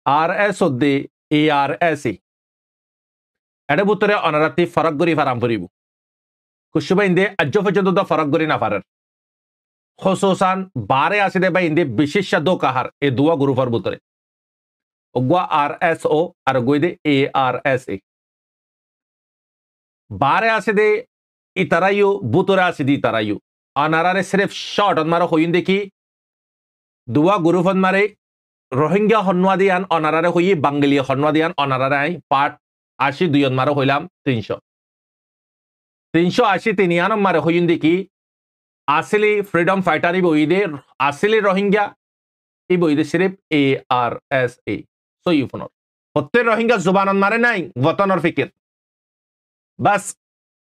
RS odde ARS এটা বুতরে অনারাতি ফরক গরি farm করিব কুশুবা ইন্দে আজ্য পর্যন্ত তো ফরক গরি না ফারার খসুসান বারে আসিদে বা ইন্দে বিশেষ দো কাহার এ দুয়া গ্রুপের বুতরে ওগুয়া RSO আর গইদে ARSA বারে আসিদে ইতারাইও বুতরে আসিদি ইতারাইও অনারারে সির্ফ শর্ট মারো হইন দেখি দুয়া গ্রুপন মারে রোহিঙ্গা হন্বাদিয়ান অনারারে হই বাঙ্গালী হন্বাদিয়ান অনারারে আই পার্ট 82 মারো হইলাম 380 তিনিয়ান মারে হইন দেখি আসলি ফ্রিডম ফাইটার ই বইদে আসলি রোহিঙ্গা ই বইদে সির্ফ ARSA সইফনর প্রত্যেক রোহিঙ্গা জুবানন মারে নাই ওয়াতনর ফিকির বাস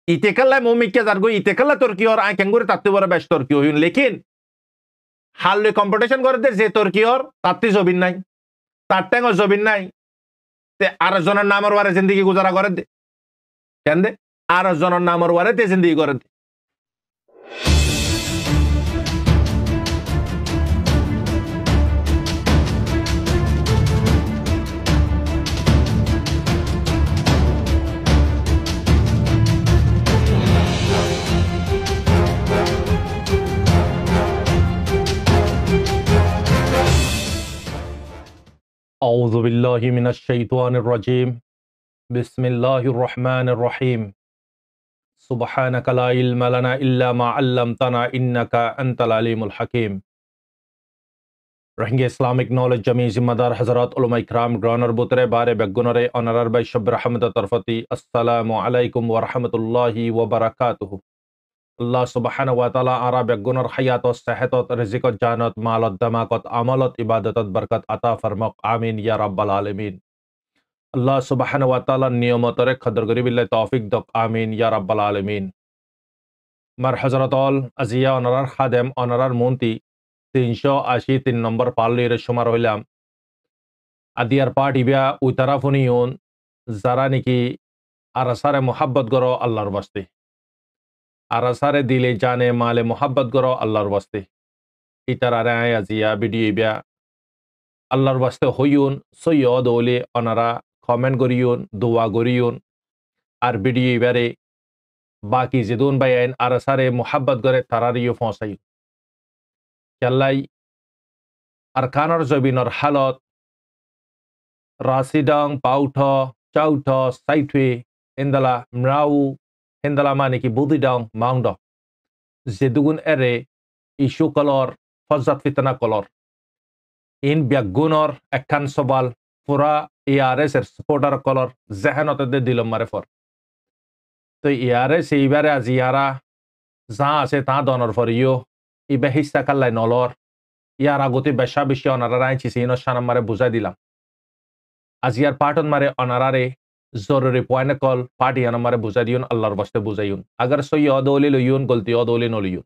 ইতেকাল্লা মুমিকে জারগো ইতেকাল্লা তুর্কিয়র আই কেঙ্গুরে তাত্তি বড় বেশ তুর্কিয় হইন লেকিন হাললে কম্পিটিশন করে দে যে তুর্কিয়র তাত্তি জবিন নাই তার ট্যাঙ্গর জবিন নাই তে আর জনের নামর ওয়ারে জিন্দেগি গুজারা করে দে কেন দে আর জনের নামর ওয়ারে তে জিন্দেগি করে দে أعوذ بالله من الشيطان الرجيم بسم الله الرحمن الرحيم سبحانك لا علم لنا إلا ما علمتنا إنك أنت العليم الحكيم رهنگ اسلامک نالج جمی ذمہ حضرات علماء کرام گرانر بوترے بارے بگنرے اونرر بائی شب رحمت طرفتی السلام علیکم ورحمت اللہ وبرکاتہ اللہ سبحانہ و تعالی آرا بگنر حیات و صحت و رزق و جانت مالت دماغت عملت عبادت برکت عطا فرمق آمین یا رب العالمین اللہ سبحانہ و تعالی نیومت رے خدر گری باللہ توفیق دق آمین یا رب العالمین مر حضرت آل ازیہ اونرر خادم اونرر مونتی 383 নম্বর পাল্লির সমার হইলাম আদিয়ার পার্ট ইবিয়া ওই তারাফুনিউন যারা নাকি আরাসারে মোহাব্বত করো আল্লাহর বাস্তে আরাসারে দিলে জানে মালে মোহাব্বত করো আল্লাহর বাস্তে ইতারারে আজিয়া ভিডিও ইবিয়া আল্লাহর বাস্তে হইউন সৈয়দ ওলে অনারা কমেন্ট করিউন দোয়া করিউন আর ভিডিও ইবারে বাকি যেদুন বাইন আরাসারে মোহাব্বত করে তারারিও ফসাই কেল্লাই আরকানর জবিনর হালত রাসিডং পাউঠ চাউঠ সাইথুয়ে হেন্দালা মরাউ হেন্দালা মানে কি বুদিডং মাউন্ড যেদুগুন এরে ইস্যু কলর ফজাত ফিতনা কলর ইন ব্যাগুনর একখান সবাল পুরা ARS এর সাপোর্টার কলর জেহানত দে দিলম মারে ফর তো ARS এইবারে আজি ইয়ারা যা আছে তা দনর ফর ইয়ো ইবে হিস্সা কাল্লাই নলর ইয়ার আগতে বেশা বেশি অনারা আইছি সিনো সানাম মারে বুঝাই দিলাম আজিয়ার পার্টন মারে অনারারে জরুরি পয়েন্ট কল পার্টি আনা মারে বুঝাই দিউন আল্লাহর বাস্তে বুঝাইউন আগার সই অদৌলি লইউন গলতি অদৌলি নলিউন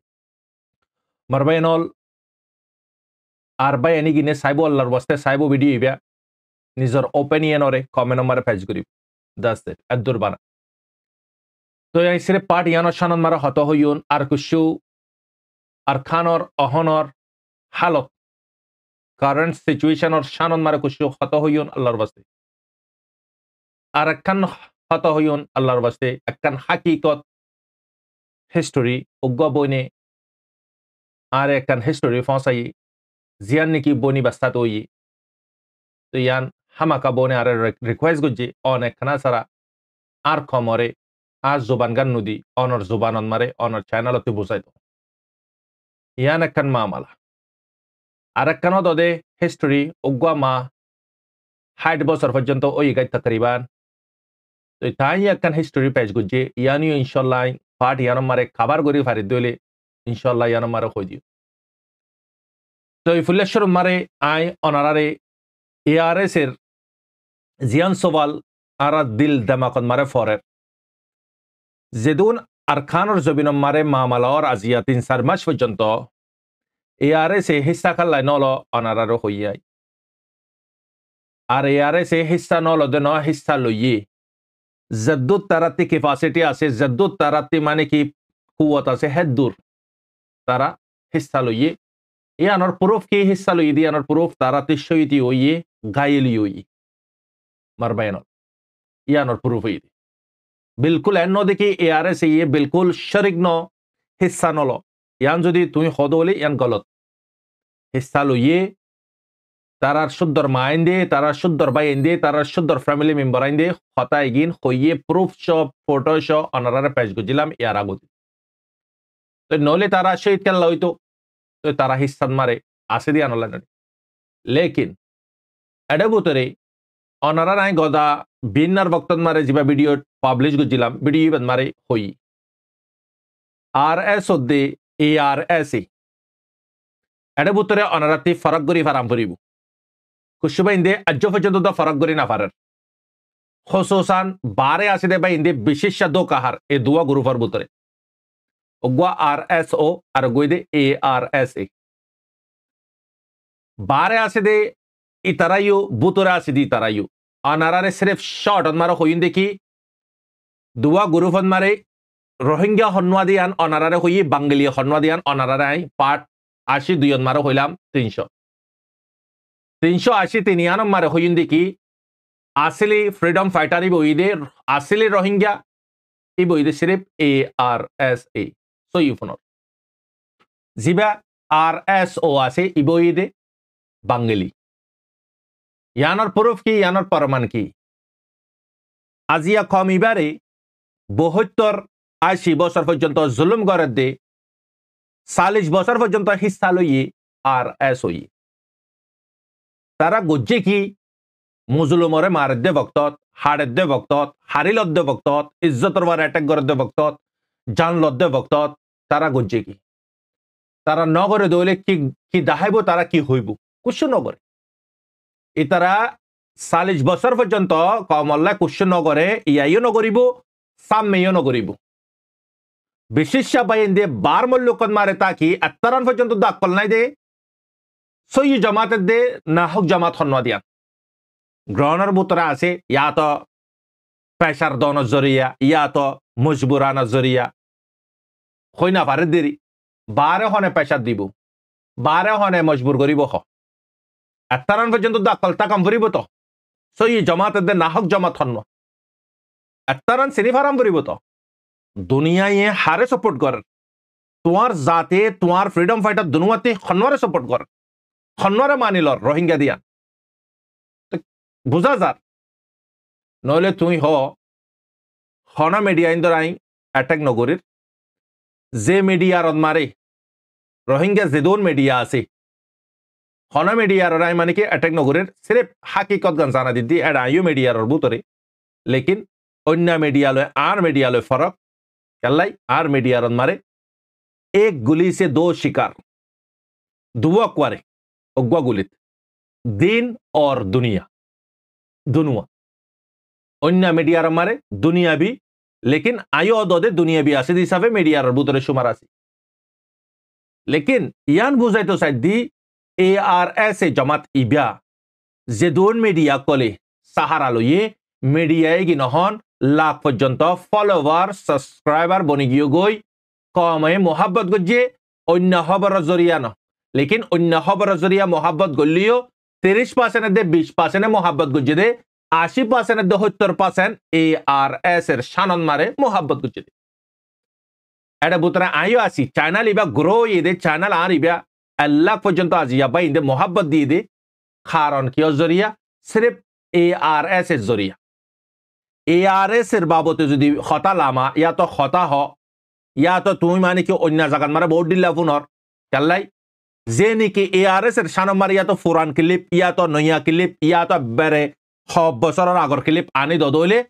মারবাই নল আর বাই এনি গিনে সাইবো আল্লাহর বাস্তে সাইবো ভিডিও ইবা নিজর ওপিনিয়নরে কমেন্ট মারে পেজ করিব দ্যাটস ইট আদুর বানা তো এই সিরে পার্টি আনা সানাম মারে হত হইউন আর কুশু আর খানর অহনর হালত কারেন্ট সিচুয়েশন আর শানন মারে কুশু হত হইউন আল্লাহর বাস্তে আর একখান হত হইউন আল্লাহর বাস্তে একখান হাকিকত হিস্টোরি উগ্গ বইনে আর একখান হিস্টোরি ফসাই জিয়ান নাকি বনি বাস্তাত ওই তো ইয়ান হামাকা বনে আর রিকোয়েস্ট গুজি অনেক খানা সারা আর খমরে আর জুবান গান নদী অনর জুবানন মারে অনর চ্যানেলতে বুঝাইতো ইয়ান একখান মামালা আর একখান দদে হিস্টোরি উগ্গা মা 60 বছর পর্যন্ত ওই গাই তকরিবান তো তাই একখান হিস্টোরি পেজ গুজি ইয়ানিও ইনশাআল্লাহ পার্ট ইয়ান মারে খাবার গরি ফারি দইলে ইনশাআল্লাহ ইয়ান মারে কই দিও তো এই ফুলেশ্বর মারে আই অনারারে ARS এর জিয়ান সওয়াল আর দিল দামাকন মারে ফরের যেদুন আরকানর জবিন মারে মামালার আজিয়া 3-4 মাস পর্যন্ত ARS এ হিস্সা খাল্লাই নল অনারারো হইয়াই আর ARS এ হিস্সা নল দে ন হিস্সা লইয়ে জদ্দুত তারাতি ক্যাপাসিটি আছে জদ্দুত তারাতি মানে কি কুওয়াত আছে হেদুর তারা হিস্সা লইয়ে ইয়ানোর প্রুফ কি হিস্সা লই দি ইয়ানোর প্রুফ তারাতি শহীদি হইয়ে गायलियोई मरबैन यानर प्रूफ है बिल्कुल एनो देखी ARS ये बिल्कुल शरीक नो हिस्सा नलो यान जदि तुम खदोले यान गलत हिस्सा लो ये तारा शुद्धर माइन दे तारा शुद्धर बाइन दे तारा शुद्धर फैमिली मेंबर आइन दे खता इगिन खोये प्रूफ शो फोटो शो अनरारे पेज गुजिलाम यारा गुदी तो नोले तारा शहीद कर लो तो तारा हिस्सा मारे आसे दिया नोला नडी लेकिन एडबुतरे अनरा नाई गदा बिन्नर वक्तन मारे जिबा वीडियो पब्लिश गुजिलाम वीडियो बन मारे होई RS ओदे ARS एडबुतरे अनराती फरक गरी फाराम फरिबु कुशबा इंदे अज्जो फजो दा फरक गरी ना फारर खुसूसान बारे आसिदे बा इंदे विशेष दो कहर ए दुआ गुरु फर बुतरे उगवा RSO और गोइदे ARS बारे आसिदे इतरायु बुतरे आसिदी इतरायु अनारारे सिर्फ शॉर्ट अनमारो होइन देखी दुआ गुरु फन मारे रोहिंग्या हन्वादियान अनारारे होई बांगली हन्वादियान अनारारे आई पार्ट 82 अनमारो होइलाम 380 तिनियान मारे होइन देखी असली फ्रीडम फाइटर बोइदे असली रोहिंग्या ई बोइदे सिर्फ ARSA सो युफनर जिबा RSO आसे ई बोइदे बांगली यानर प्रूफ की यानर परमान की आजिया कम इबारे 72-80 বছর পর্যন্ত জুলুম করে দে 40 বছর পর্যন্ত হিস্সা লইয়ে RS হই তারা গজ্জে কি মুজলুমরে মার দে বক্তত হাড়ে দে বক্তত হারিল দে বক্তত ইজ্জতর বার অ্যাটাক করে দে বক্তত জান লদ্দে বক্তত তারা গজ্জে কি তারা নগরে দইলে কি কি দাহাইবো তারা কি হইব কুছ নগরে ইতারা 40 বছর পর্যন্ত কমল্লা কুছ নগরে ইয়াইও নগরিব সামমেও নগরিব বিশেষ বাইন্দে বারমল্লুকন মারে তাকি আত্তারান পর্যন্ত দাকল নাই দে সই জামাত দে না হক জামাত হন্না দিয়া গ্রহণের বুতরা আছে ইয়া তো প্রেসার দনের জরিয়া ইয়া তো মজবুরানা জরিয়া হইনা পারে দেরি বারে হনে প্রেসার দিব বারে হনে মজবুর করিব হ আত্তারান পর্যন্ত দাকল তা কাম করিব তো সই জামাত দে না হক জামাত হন্না আত্তারান সিনিফারাম করিব তো दुनिया ये हारे सपोर्ट कर तुम्हार जाते तुम्हार फ्रीडम फाइटर दुनुआते खनवारे सपोर्ट कर खनवारे मानी लर रोहिंग्या दिया तो बुझा जार नहले तुम हो खना मीडिया इंदर आई अटैक नगरीर जे मीडिया मारे रोहिंग्या जेदोन मीडिया आसे खना मीडिया आई माने कि अटैक नगरीर सिर्फ हकीकत गन जाना दी एड आयु मीडिया बुतरे लेकिन अन्य मीडिया आर मीडिया फरक कल्लाई आर मीडिया मारे एक गुली से दो शिकार दुआ क्वारे उग्वा गुलित दिन और दुनिया दुनुआ अन्य मीडिया मारे दुनिया भी लेकिन आयो दे दुनिया भी आसिद हिसाबे मीडिया बुतरे शुमार आसी लेकिन यान बुझाई तो शायद दी ARS जमात इबिया जेदोन मीडिया कले सहारा लो ये मीडिया की नहन लाख पर्यंत फॉलोवर सब्सक्राइबर बनी गई कम मोहब्बत गजे अन्य खबर जरिया न लेकिन अन्य खबर जरिया मोहब्बत गलियो 30% दे 20% मोहब्बत गजे दे 80% दे 70% ARS शानन मारे मोहब्बत गजे दे एडा बुतरा आयो आसी चैनल इबा ग्रो ये दे चैनल आर इबा अल्लाह पर्यंत आजिया बाई दे मोहब्बत दी दे कारण कियो जरिया सिर्फ ARS जरिया ARS बाबते जो खता लामा या तो खता हो या तो तुम माने कि अन्य जगह मारे बहुत दिल्ला पुनर चलाई जे निकी ARS शान मारे या तो पुरान क्लिप या तो नया क्लिप या तो बेरे खब बसर आगर क्लिप आनी ददोले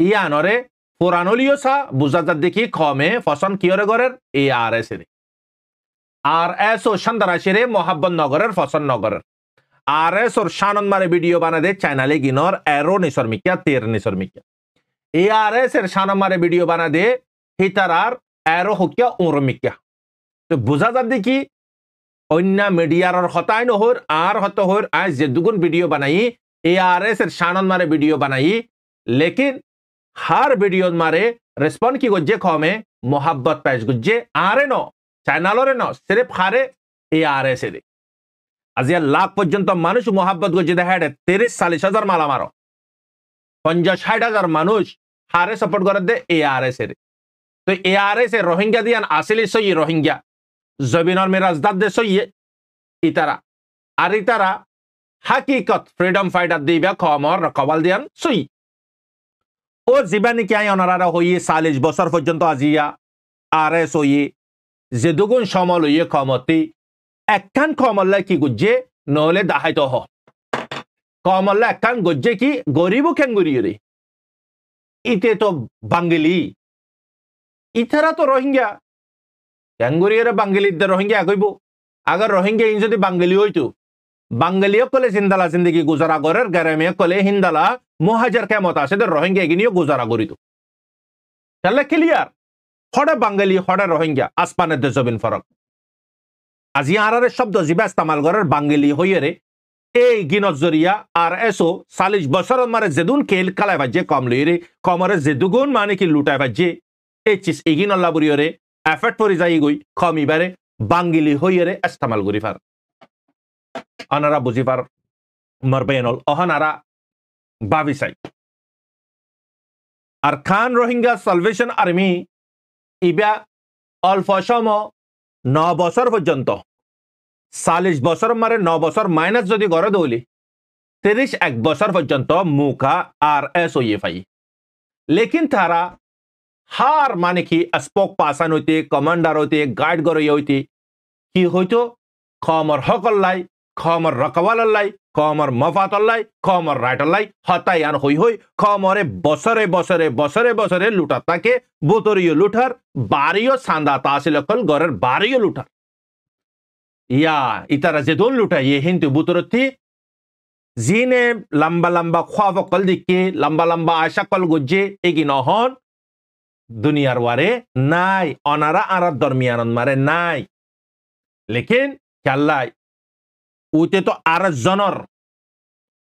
या नरे पुरानलियो सा बुझा देखी खमे फसन कियरे गरेर ARS रे RS ओ शानदाराशिरे मोहब्बत नगरेर फसन नगरेर RS और शानन मारे वीडियो बना दे चैनले गिनर एरो निसर्मिकिया तेर निसर्मिकिया ARS शानन मारे वीडियो बना दे हितारार एरो होकिया उरमिकिया तो बुझा जाते कि अन्य मीडियार हताय नहर आर हत होर आज जे दुगुन वीडियो बनाई ARS शानन मारे वीडियो बनाई लेकिन हर वीडियो मारे रेस्पॉन्ड की गज्जे खमे मोहब्बत पैज गज्जे आरे नो चैनल रे नो सिर्फ हारे ARS दे আজিয়া লাখ পর্যন্ত মানুষ মোহাব্বত করছে দেখা 30-40,000 মালা মারো 50-60,000 মানুষ হারে সাপোর্ট করে দে ARS এর তো ARS এর রোহিঙ্গা দিয়ান আসলে সই রোহিঙ্গা জবিনর মিরাজদাদ দে সই ইতারা আর ইতারা হাকিকত ফ্রিডম ফাইটার দিবা খমর রকবাল দিয়ান সই ও জীবানি কি অনারা হইয়ে 40 বছর পর্যন্ত আজিয়া RS হইয়ে যে দুগুণ সমল হইয়ে ক্ষমতি একখান কমল্লা কি গুজ্জে নহলে দাহাইত হ কমল্লা একখান গুজ্জে কি গরিব কেন গরিয়রে ইতে তো বাঙ্গালি ইথারা তো রোহিঙ্গা কেন গরিয়রে বাঙ্গালিদের রোহিঙ্গা কইব আগে রোহিঙ্গা ইন যদি বাঙ্গালি হইতো বাঙ্গালিও কলে জিন্দালা জিন্দগি গুজারা করার গ্রামে কলে হিন্দালা মহাজার কেমত আছে রোহিঙ্গা এগিনিও গুজারা করিত তাহলে ক্লিয়ার হড়ে বাঙ্গালি হড়ে রোহিঙ্গা আসমানের দে জবিন ফরক আজি আরারে শব্দ জিবা ইস্তেমাল করার বাঙ্গালি হইয়ে এই গিনত জরিয়া RSO 40 বছর মারে যেদুন কেল কালাই বাজে কম লইরে কমরে যেদুগুণ মানে কি লুটাই বাজে এই চিজ ইগিন আল্লাহ বুড়িয়রে এফেক্ট পরি যাই গই কমিবারে বাঙ্গালি হইয়ে ইস্তেমাল করি ফার আনারা বুঝি পার মরবেনল অহনারা ভাবি চাই আর খান রোহিঙ্গা সালভেশন আর্মি ইবা অল্প সময় 9 বছর পর্যন্ত 40 বছর মারে 9 বছর মাইনাস যদি গড়ে দৌলি 31 বছর পর্যন্ত মুখা RS হইয়ে পাই লেকিন তারা হার মানে কি স্পোক পাসান হইতে কমান্ডার হইতে গাইড করে হইতে কি হইতো খমর হকল্লাই খমর রকওয়ালাই খমর মফাতল্লাই খমর রাইটল্লাই হতায়ান হই হই খমরে বছরে বছরে বছরে বছরে লুটা তাকে বুতরিও লুঠার বাড়িও সান্দা তাসিল কল গরের বাড়িও লুঠার ইয়া ইতারা যে দোল লুটা ইয়ে হিন্তু বুতরতি জিনে লম্বা লম্বা খ্বাব কল দিকে লম্বা লম্বা আশা কল গুজ্জে এগি নহন দুনিয়ার ওয়ারে নাই অনারা আরার দরমিয়ানন মারে নাই লেকিন খেলাই উতে তো আর জনর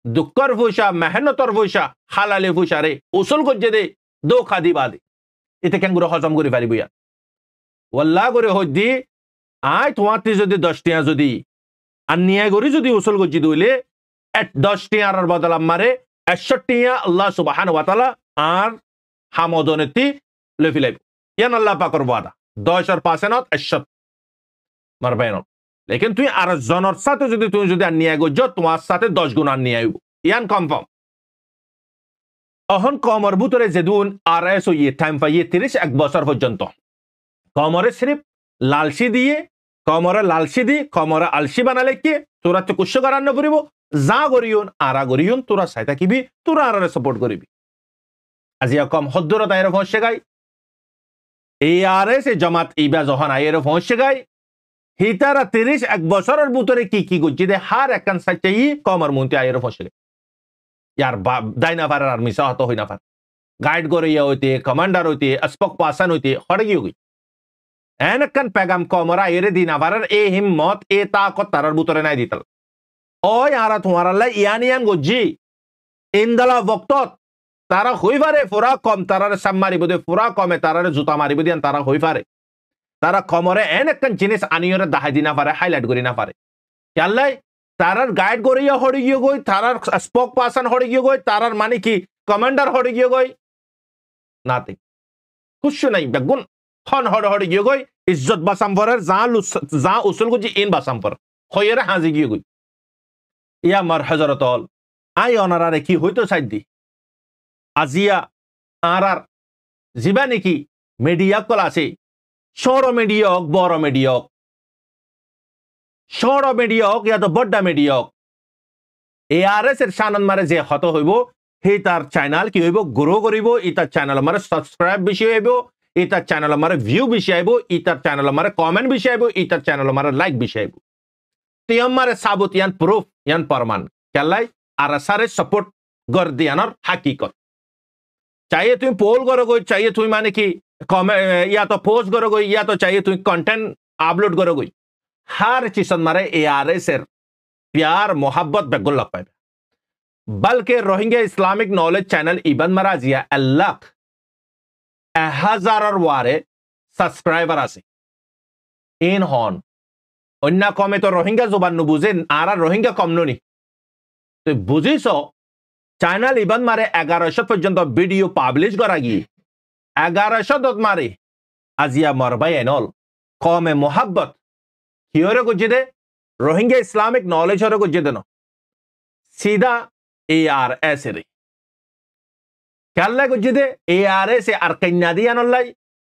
দুঃখর ফুসা মেহনতর ফুসা হালালে ফুসা রে উসুল করছে দে দো খাদি বাদে এতে কেন করে হজম করে পারিব ইয়া ওয়াল্লাহ করে হদ্দি আয় তোমার যদি 10 টিয়া যদি আর নিয়ে করি যদি উসুল করছি দইলে 10 টিয়ার বদলাম মারে 61 টিয়া আল্লাহ সুবহানাহু ওয়া তাআলা আর হামদনেতি লফিলাইব ইয়ান আল্লাহ পাকর ওয়াদা 10 আর 5 নত 61 মারবাইন লেকিন তুই আর জনের সাথে যদি তুমি যদি নিয়ে গো তোমার সাথে 10 গুণ আর নিয়ে আইব ইয়ান কনফার্ম অহন কমর ভিতরে যেদুন RS হইয়ে টাইম পাইয়ে 31 বছর পর্যন্ত কমরে সিরিফ লালসি দিয়ে কমরে লালসি দি কমরে আলসি বানালে কি তোরা তো কুশ করান্ন করিব যা করিয়ন আরা করিয়ন তোরা চাই থাকিবি তোরা আরারে সাপোর্ট করিবি আজিয়া কম হদ্দর তাইরে ফসে গাই এই RS জামাত ইবা যখন আইরে ফসে গাই হিতারা 31 বছরের ভিতরে কি কি করছে দে হার একখান সাইচাই কমর মন্ত্রী আইরে ফসে গাই ইয়ার দাইনা পারার আর মিশা হতো হই না পার গাইড করে ইয়া হইতে কমান্ডার হইতে স্পক পাসান হইতে হড়ে গিয়ে গই এনকান পেগাম কমরা এরে দিনা পারার এ হিম্মত এ তাকত তারার ভিতরে নাই দিতাল ওই আরা তোমার আল্লাহ ইয়ান ইয়ান গজ্জি ইন্দালা বক্তত তারা হই পারে ফুরা কম তারার সাম মারিব দে ফুরা কমে তারার জুতা মারিব দিয়ান তারা হই পারে তারা কমরে এনকান জিনিস আনিয়রে দাহাই দিনা পারে হাইলাইট করি না পারে আল্লাহ তারার গাইড করিয়া হড়ে গিয়ে গই তারার স্পোক পার্সন হড়ে গিয়ে গই তারার মানে কি কমান্ডার হড়ে গিয়ে গই নাতে কুছ নাই বেগুন হন হড়ে হড়ে গিয়ে গই ইজ্জত বাসাম পরের যা উসুল গুজি ইন বাসাম পর হইরে হাজি গিয়ে গই ইয়া মার হযরতল আই অনারারে কি হইতো সাইদি আজিয়া আরার জীবানি কি মিডিয়া কল আছে ছোট মিডিয়া হোক বড় মিডিয়া হোক ছোট মিডিয়া হোক ইয়া তো বড় মিডিয়া হোক ARS এর শানন মারে যে হত হইব হে তার চ্যানেল কি হইব গ্রো করিব ইতার চ্যানেল মারে সাবস্ক্রাইব বেশি হইব ইতার চ্যানেল মারে ভিউ বেশি আইব ইতার চ্যানেল মারে কমেন্ট বেশি আইব ইতার চ্যানেল মারে লাইক বেশি আইব তিয়াম মারে সাবুত ইয়ান প্রুফ ইয়ান প্রমাণ কেলাই আর সারে সাপোর্ট গর দিয়ানর হাকিকত চাইয়ে তুমি পোল করো গই চাইয়ে তুমি মানে কি या तो पोस्ट करो गई या तो चाहिए तुम कंटेंट अपलोड करो गई हर चीज मारे ARS एर प्यार मोहब्बत बेगुल लग पाए बल्कि रोहिंग्या इस्लामिक नॉलेज चैनल इबन मराजिया अल्लाह 1000 वारे सब्सक्राइबर आसे इन हॉन অন্য কমে তো রোহিঙ্গা জবান নু বুঝেন আর রোহিঙ্গা কম নি তো বুঝিস চায়না লিবান মারে 1100 পর্যন্ত ভিডিও পাবলিশ করা গিয়ে 1100 দত মারে আজিয়া মরবাই এনল কমে মোহাব্বত কিয়রে গুজে দে রোহিঙ্গা ইসলামিক নলেজ হরে গুজে দেন सीधा ARS रे क्या गुज्जे दे ARS अरकान दियानल्लाई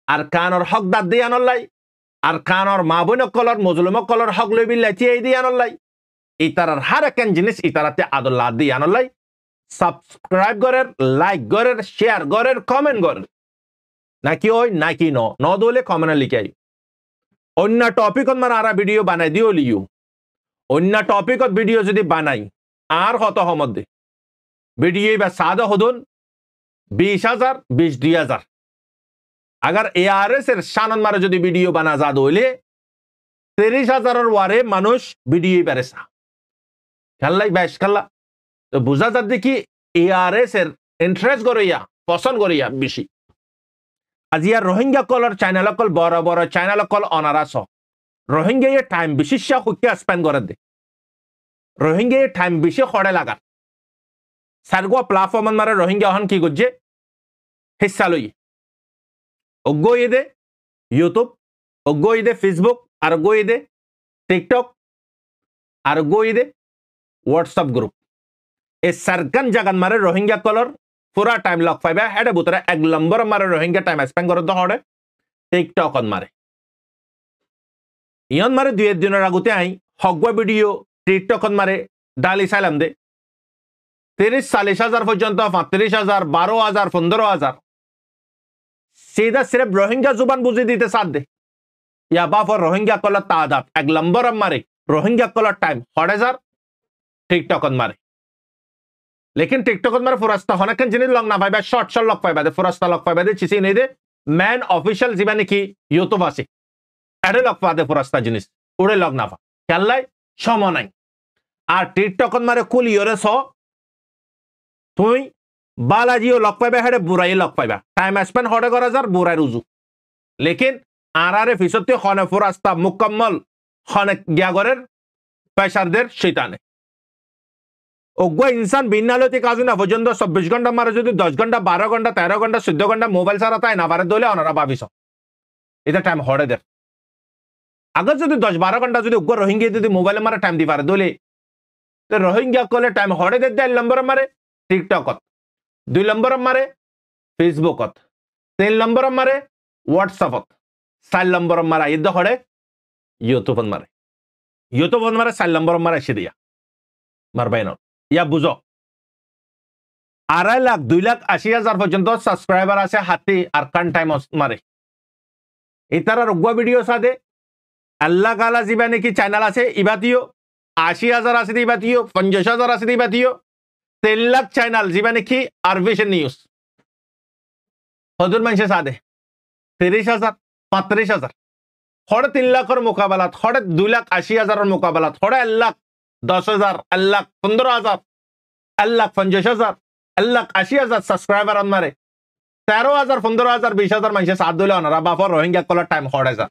अरकान और हक दाद दियानल्लाई अरकान और माबुन कलर मुजलुम कलर हक लबी लती दियानल्लाई इतार हर एक जिनिस इतारते आदुल्ला दियानल्लाई सब्सक्राइब करें लाइक करें शेयर करें कमेंट करें ना कि ओय ना कि नो दोले कमेंट लिखे आई अन्य टॉपिक मन आरा वीडियो बनाई दियो लियो अन्य टॉपिक वीडियो जदि बनाई আর কত মধ্যে ভিডিও বা সাদা হদুন 20,000 22,000 अगर ARS এর শানন মারে যদি ভিডিও বানা জাদ হইলে 30,000 এর ওয়ারে মানুষ ভিডিও পারেছা খেললাই বেশ খেলা তো বুঝা যাচ্ছে কি ARS এর ইন্টারেস্ট করিয়া পছন্দ করিয়া বেশি আজিয়া রোহিঙ্গা কলর চ্যানেল কল বড় বড় চ্যানেল কল অনারাস রোহিঙ্গা এ টাইম বিশেষ হুকিয়া স্পেন্ড করে দে रोहिंग्या टाइम बेसि खड़े लगा सारगो प्लाटफॉर्म मारे रोहिंग्या हन की गुज्जे हिस्सा लई ओगो दे यूट्यूब ओगो दे फेसबुक और गो दे टिकटॉक और गो दे व्हाट्सएप ग्रुप ए सरकन जगन मारे रोहिंग्या कलर पूरा टाइम लग पाइबा हेडे बुतरा एक नंबर मारे रोहिंग्या टाइम स्पेंड कर दो हड़े टिकटॉक मारे इयन मारे 2 दिन आगुते आई हगवा वीडियो टिकटक मारे डाली सालाम दे 30-40,000 पर्यंत 35,000 12,000 15,000 सीधा सिर्फ रोहिंग्या जुबान बुझी दीते साथ दे या बाफर रोहिंग्या कलर तादाद एक लंबर मारे रोहिंग्या कलर टाइम 1,000 टिकटक मारे लेकिन टिकटक मारे फुरस्ता होना कन जिनिस लग ना पाइबा शॉर्ट लग पाइबा दे फुरस्ता लग पाइबा दे चिसी नहीं दे मैन ऑफिशियल जीवानी की यूट्यूब आसे एडे लग पा दे फुरस्ता जिनिस उड़े लग ना पा क्या সময় নাই আর টিকটকত মারে কুলিয়রে স তুই বালাজিও লক পাইবা হেডে বুড়াই লক পাইবা টাইম স্পেন্ড হড়ে করা যার বুড়াই রুজু লেকিন আরারে ফিসতে খনে ফুরাস্তা মুকম্মল খনে গিয়াগরের পেশারদের শয়তানে ওগো ইনসান বিনালতি কাজু না পর্যন্ত 24 ঘন্টা মারে যদি 10 ঘন্টা 12 ঘন্টা 13 ঘন্টা 14 ঘন্টা মোবাইল ছাড়া তাই না পারে দলে অনারা ভাবিস এটা টাইম হড়ে দে अगर जो 10-12 घंटा जो रोहिंग्या मोबाइल मारे टाइम दी पारे दोले तो रोहिंग्या को टाइम हड़े दे 1 नंबर मारे टिकटक 2 नंबर मारे फेसबुक 3 नंबर मारे व्हाट्सएप 4 नंबर मारा इद हड़े यूट्यूब मारे 4 नंबर मारे ऐसे दिया मारबाइन या बुझो 2.5 लाख 2,80,000 पर्यंत सब्सक्राइबर आसे हाथी अरकान टाइम मारे इतारा रुगवा वीडियो सादे अल्लाह काला जीवाने की चैनल आसे इबातियो 80,000 आसे इबातियो 50,000 आसे इबातियो 3 लाख चैनल जीवाने की आरविशन न्यूज हजूर मंशे सादे 30,000 35,000 थोड़े 3 लाख और मुकाबला थोड़े 2,80,000 और मुकाबला थोड़े 1,10,000 1,15,000 1,50,000 1,80,000 सब्सक्राइबर मारे 13,000 15,000 20,000 मंशे साथ दोले अनरा बाफर रोहिंग्या कलर टाइम हड़े जा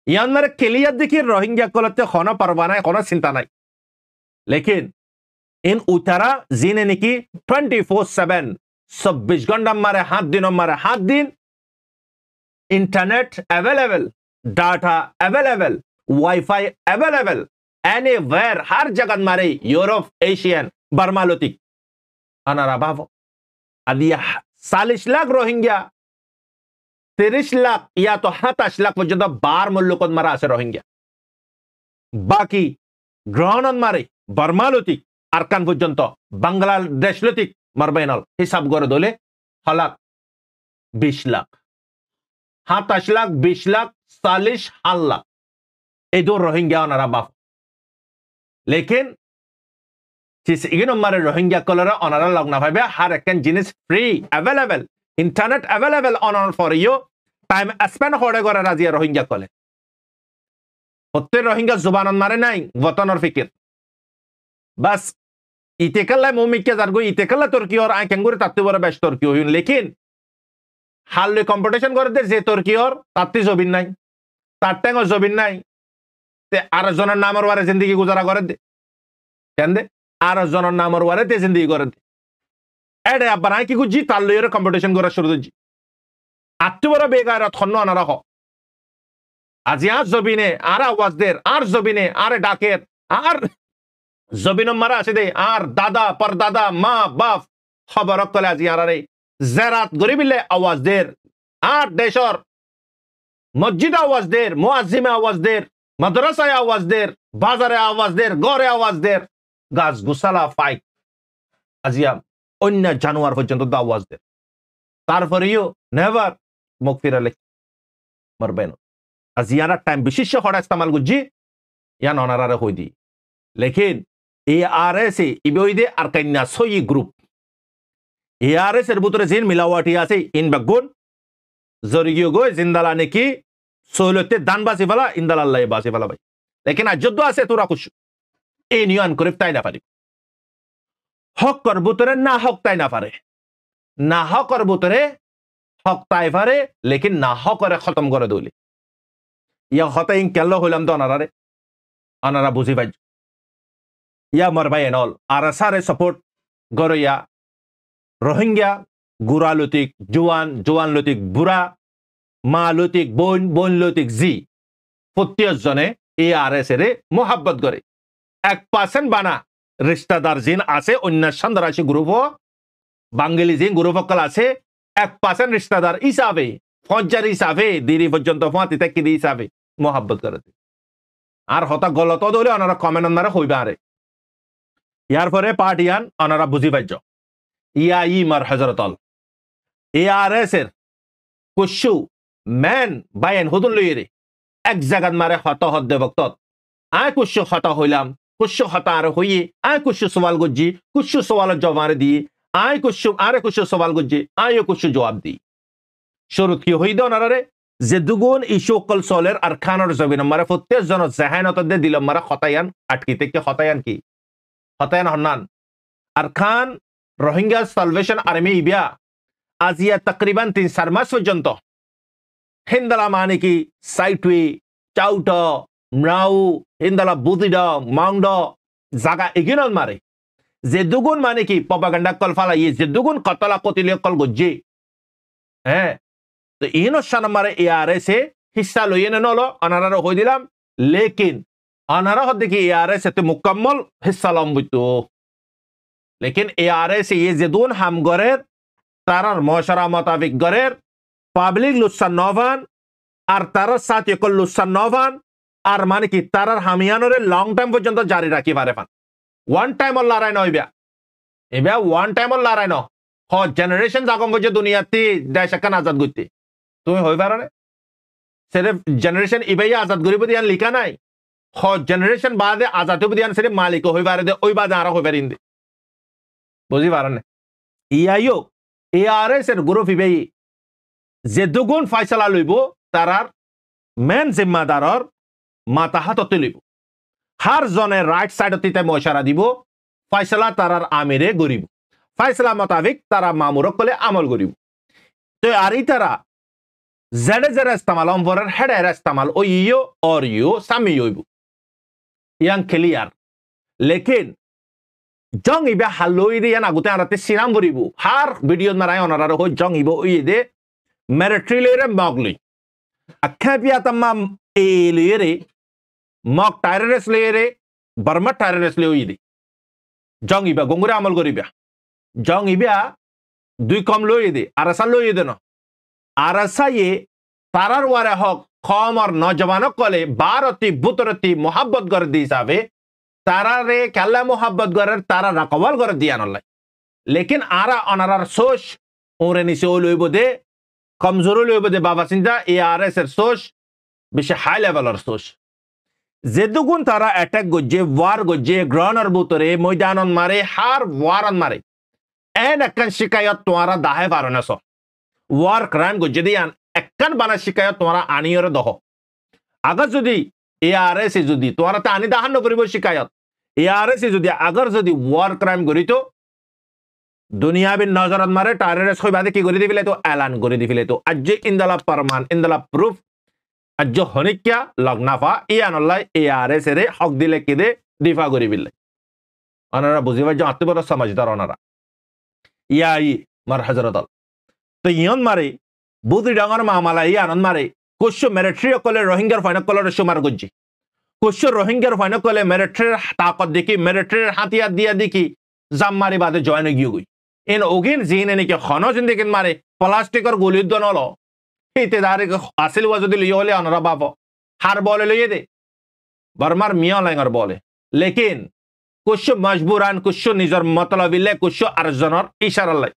यान मेरे क्लियर देखिए रोहिंग्या कलते खाना परवाना है खाना चिंता नहीं लेकिन इन उतारा जीने ने की 24/7 26 घंटा मारे हाथ दिन internet available data available wifi available anywhere हर जगह मारे यूरोप एशियन बर्मालोतिक अनारा बाबो अदिया 40 लाख रोहिंग्या 30 लाख या तो 27 लाख पर्यंत बार मुल्लुकत मारा आसे रोहिंग्या बाकी ग्रहण मारे बर्मालोतिक आरकान पर्यंत बांग्लादेश लोतिक मारबाइनल हिसाब करे दोले हलाक 20 लाख 27 लाख 20 लाख 40 लाख ए दो रोहिंग्या अनारा बाफ लेकिन जिस इगनो मारे रोहिंग्या कलर अनारा लगना भाई हर एक जिनिस free available internet available on for you time spend होड़े करे राजिया रोहिंग्या कले होते रोहिंग्या जुबान मारे नहीं वतन और फिकिर बस इतेकल्ला मुमिक के जरगो इतेकल्ला तुर्की और आई केंगुरी तात्ती बरा बेश तुर्की हुई लेकिन हाल ले कंपटीशन करे दे जे तुर्की और तात्ती जबिन नहीं ताट्टेंग और जबिन नहीं তে আর জনের নামের ওয়ারে জিন্দগি গুজারা করে দে কেন দে আর জনের নামের ওয়ারে তে জিন্দগি করে দে এডে বানাই কি গুজি তার লইয়ের কম্পিটিশন করা শুরু দিজি আত্ম বড় বেগারত খন্ন আনারা হ আজি আর জবিনে আর আওয়াজদের আর জবিনে আর ডাকের আর জবিনম মারা আছে দে আর দাদা পরদাদা মা বাপ খবর কলে আজি আরারে জেরাত গরিবিলে আওয়াজদের আর দেশর মসজিদ আওয়াজদের মুয়াজ্জিমে আওয়াজদের মাদ্রাসায় আওয়াজদের বাজারে আওয়াজদের গড়ে আওয়াজদের গাছ গুসালা ফাইক আজিয়া অন্য জানোয়ার পর্যন্ত আওয়াজদের তারপরেও নেভার মুখ ফিরালে মরবেন আজিয়ারা টাইম বিশেষ হড়া ইস্তেমাল গুজি ইয়ান অনারারে হই দি লেকিন ARS ইবইদে আর কাইন্না সই গ্রুপ ARS এর ভিতরে জিন মিলাওয়াটি আছে ইন বাগুন জরিগিও গো জিন্দালা নাকি সৌলতে দান বাসি ফেলা ইন্দালাল্লাহ বাসি ফেলা ভাই লেকিন আজ যদ্দ আছে তোরা কুশ এ নিয়ান করে তাই না পারি হক কর ভিতরে না হক তাই না পারে না হকর ভিতরে হক তাই পারে লেকিন না হকরে খতম করে দৌলি ইয়া হতে ইন কেল্লো হইলাম তো অনারা বুঝি পাই ইয়া মর ভাই এনল আর সারে সাপোর্ট গরইয়া রোহিঙ্গা গুড়া লতিক জোয়ান লতিক বুড়া মা লতিক বোন লতিক জি প্রত্যেক জনে ARS এর মোহাব্বত করে 1% বানা রিশতাদার জিন আছে অন্য সন্দ্রাসী গ্রুপ বাঙালি জিন গ্রুপ কল আছে 1% রিশতাদার হিসাবে ফজ্জার হিসাবে দিরি পর্যন্ত ফাঁতি থেকে দি হিসাবে মোহাব্বত করে আর হতা গলত দলে ওনারা কমেন্ট অনারা হইবা আরে ইয়ার পরে পার্টিয়ান ওনারা বুঝি পাইছ ইয়া ই মার হজরতল ARS এর কুশু মেন বাইন হুদুন লইরে এক জায়গাত মারে হত হদ্দে বক্তত আয় কুশু হতা হইলাম কুশু হতা আর হইয়ে আয় কুশু সওয়াল গজ্জি কুশু সওয়ালের জবাব মারে দি আয় কুশু আরে কুশু সওয়াল গজ্জি আয় কুশু জবাব দি শুরুত কি হই দে ওনারে যে দুগুণ ইস্যু কল সলের আর খানর জবিন মারে প্রত্যেক জন জাহানত দে দিল মারে হতায়ান আটকিতে কি হতায়ান কি হতায়ান হন্নান আর খান রোহিঙ্গা সালভেশন আর্মি ইবিয়া আজিয়া তকরিবান 3-4 মাস পর্যন্ত হিন্দালা মানে কি সাইটুই চাউটা মরাউ হিন্দালা বুদিডা মাউন্ড জাগা এগিনল মারে যে দুগুণ মানে কি প্রপাগান্ডা কল ফালা ইয়ে যে দুগুণ কতলা কতিলে কল গজ্জি হ্যাঁ তো ইনো শান মারে ARS এ হিস্সা লইয়ে নলো অনারা হই দিলাম লেকিন অনারা হদ দেখি ARS এতে মুকম্মল হিস্সা লম্বিত লেকিন ARS ये जदून हम गरेर तारार मौशरा मुताबिक गरेर पब्लिक लुस्सान नोवान और तारार साथ यकल लुस्सान नोवान और माने की तारार हमियानोरे लॉन्ग टाइम पर्यंत जारी राखी पारे फान वन टाइम और लड़ाई नो इब्या वन टाइम और लड़ाई नो हो जनरेशन जागम बजे दुनिया ती देश का आजाद गुत्ती तुम्हें होई पारे सिर्फ जनरेशन इबे आजाद गरीब दियान लिखा नहीं हो जनरेशन बाद आजाद दियान सिर्फ मालिक होई पारे दे ओई बाद आरा होई पारे इंदे বুঝি পারেন ইয়াইও ARS এর গ্রুপ ইবেই যে দুগুণ ফয়সালা লইব তারার মেন জিম্মাদারর মাথা হাততে লইব হার জনে রাইট সাইড হতে মশারা দিব ফয়সালা তারার আমিরে গরিব ফয়সালা মোতাবেক তারা মামুর কলে আমল গরিব তো আর তারা জেডে জেডে ইস্তেমাল অম্বরের হেডে ইস্তেমাল ও ইয়ো और ইয়ো সামি হইব ইয়াং ক্লিয়ার লেকিন জং ইবে হালই দিয়ে না গুতে আরাতে সিরাম বরিবু হার ভিডিও মারাই অনারার হই জং ইবো ওই দে মেরিট্রিলেরে মগলি আখ্যা পিয়া তামাম এ লিরে মক টাইরেস লিরে বর্মা টাইরেস লি ওই দে জং ইবা গঙ্গুরে আমল করিবা জং ইবা দুই কম লই দে আরাসা লই দে না আরাসা এ তারার ওয়ারে হক কম আর নজওয়ান কলে 12টি 12টি মোহাব্বত করে দি হিসাবে तारा रे कल्ला मोहब्बत गरर तारा रकवाल कर दिया नल्ला लेकिन आरा अनारार सोच ओरे निसे ओलुइबो दे कमजोर ओलुइबो दे बाबा सिंजा ARS এর সোচ বেশি হাই লেভেলের সোচ যেদুগুন তারা অ্যাটাক গজ্জে ওয়ার গজ্জে গ্রাউন্ডের ভিতরে ময়দানন মারে হার ওয়ারন মারে এন একখান শিকায়ত তোমারা দাহে পারনেছ ওয়ার ক্রাইম গজ্জে দিয়ান একখান বানা শিকায়ত তোমারা আনিয়রে দহ আগে যদি ARS যদি তোমারা তা আনি দাহান নকরিব শিকায়ত ARS যদি আগর যদি ওয়ার ক্রাইম করিতো দুনিয়াবি নজরত মারে টারেস কই বাদে কি করে দিবিলে তো এলান করে দিবিলে তো আজ ইনদালা প্রমাণ ইনদালা প্রুফ আজ হনিক্যা লগ্নাফা ইয়ানল্লাই ARS এর হক দিলে কেদে দিফা করি বিল্লে অনারা বুঝি পাই যে আত্মীয় সমাজদার অনারা ইয়াই মার হাজরতল তো ইয়ন মারে বুদ্ধি ডাঙর মামালা ইয়ানন মারে কুশ মিলিটারি কলে রোহিঙ্গার ফাইনাল কলের সুমার গজ্জি কুশ রোহিঙ্গার ফাইনাল কলে মিলিটারির তাকত দেখি মিলিটারির হাতিয়ার দিয়া দেখি জাম মারি বাদে জয়েন গিয়ে গই এন ওগিন জিনে নাকি খনো জিন্দিগিন মারে প্লাস্টিকের গুলির দনল এইতে দারে আসিল ওয়াজদি লিয়ে হলে অনরা বাপ হার বলে লইয়ে দে বর্মার মিয়া লাইঙ্গার বলে লেকিন কুশ মজবুরান কুশ নিজর মতলবিলে কুশ আরজনর ইশারাল্লাই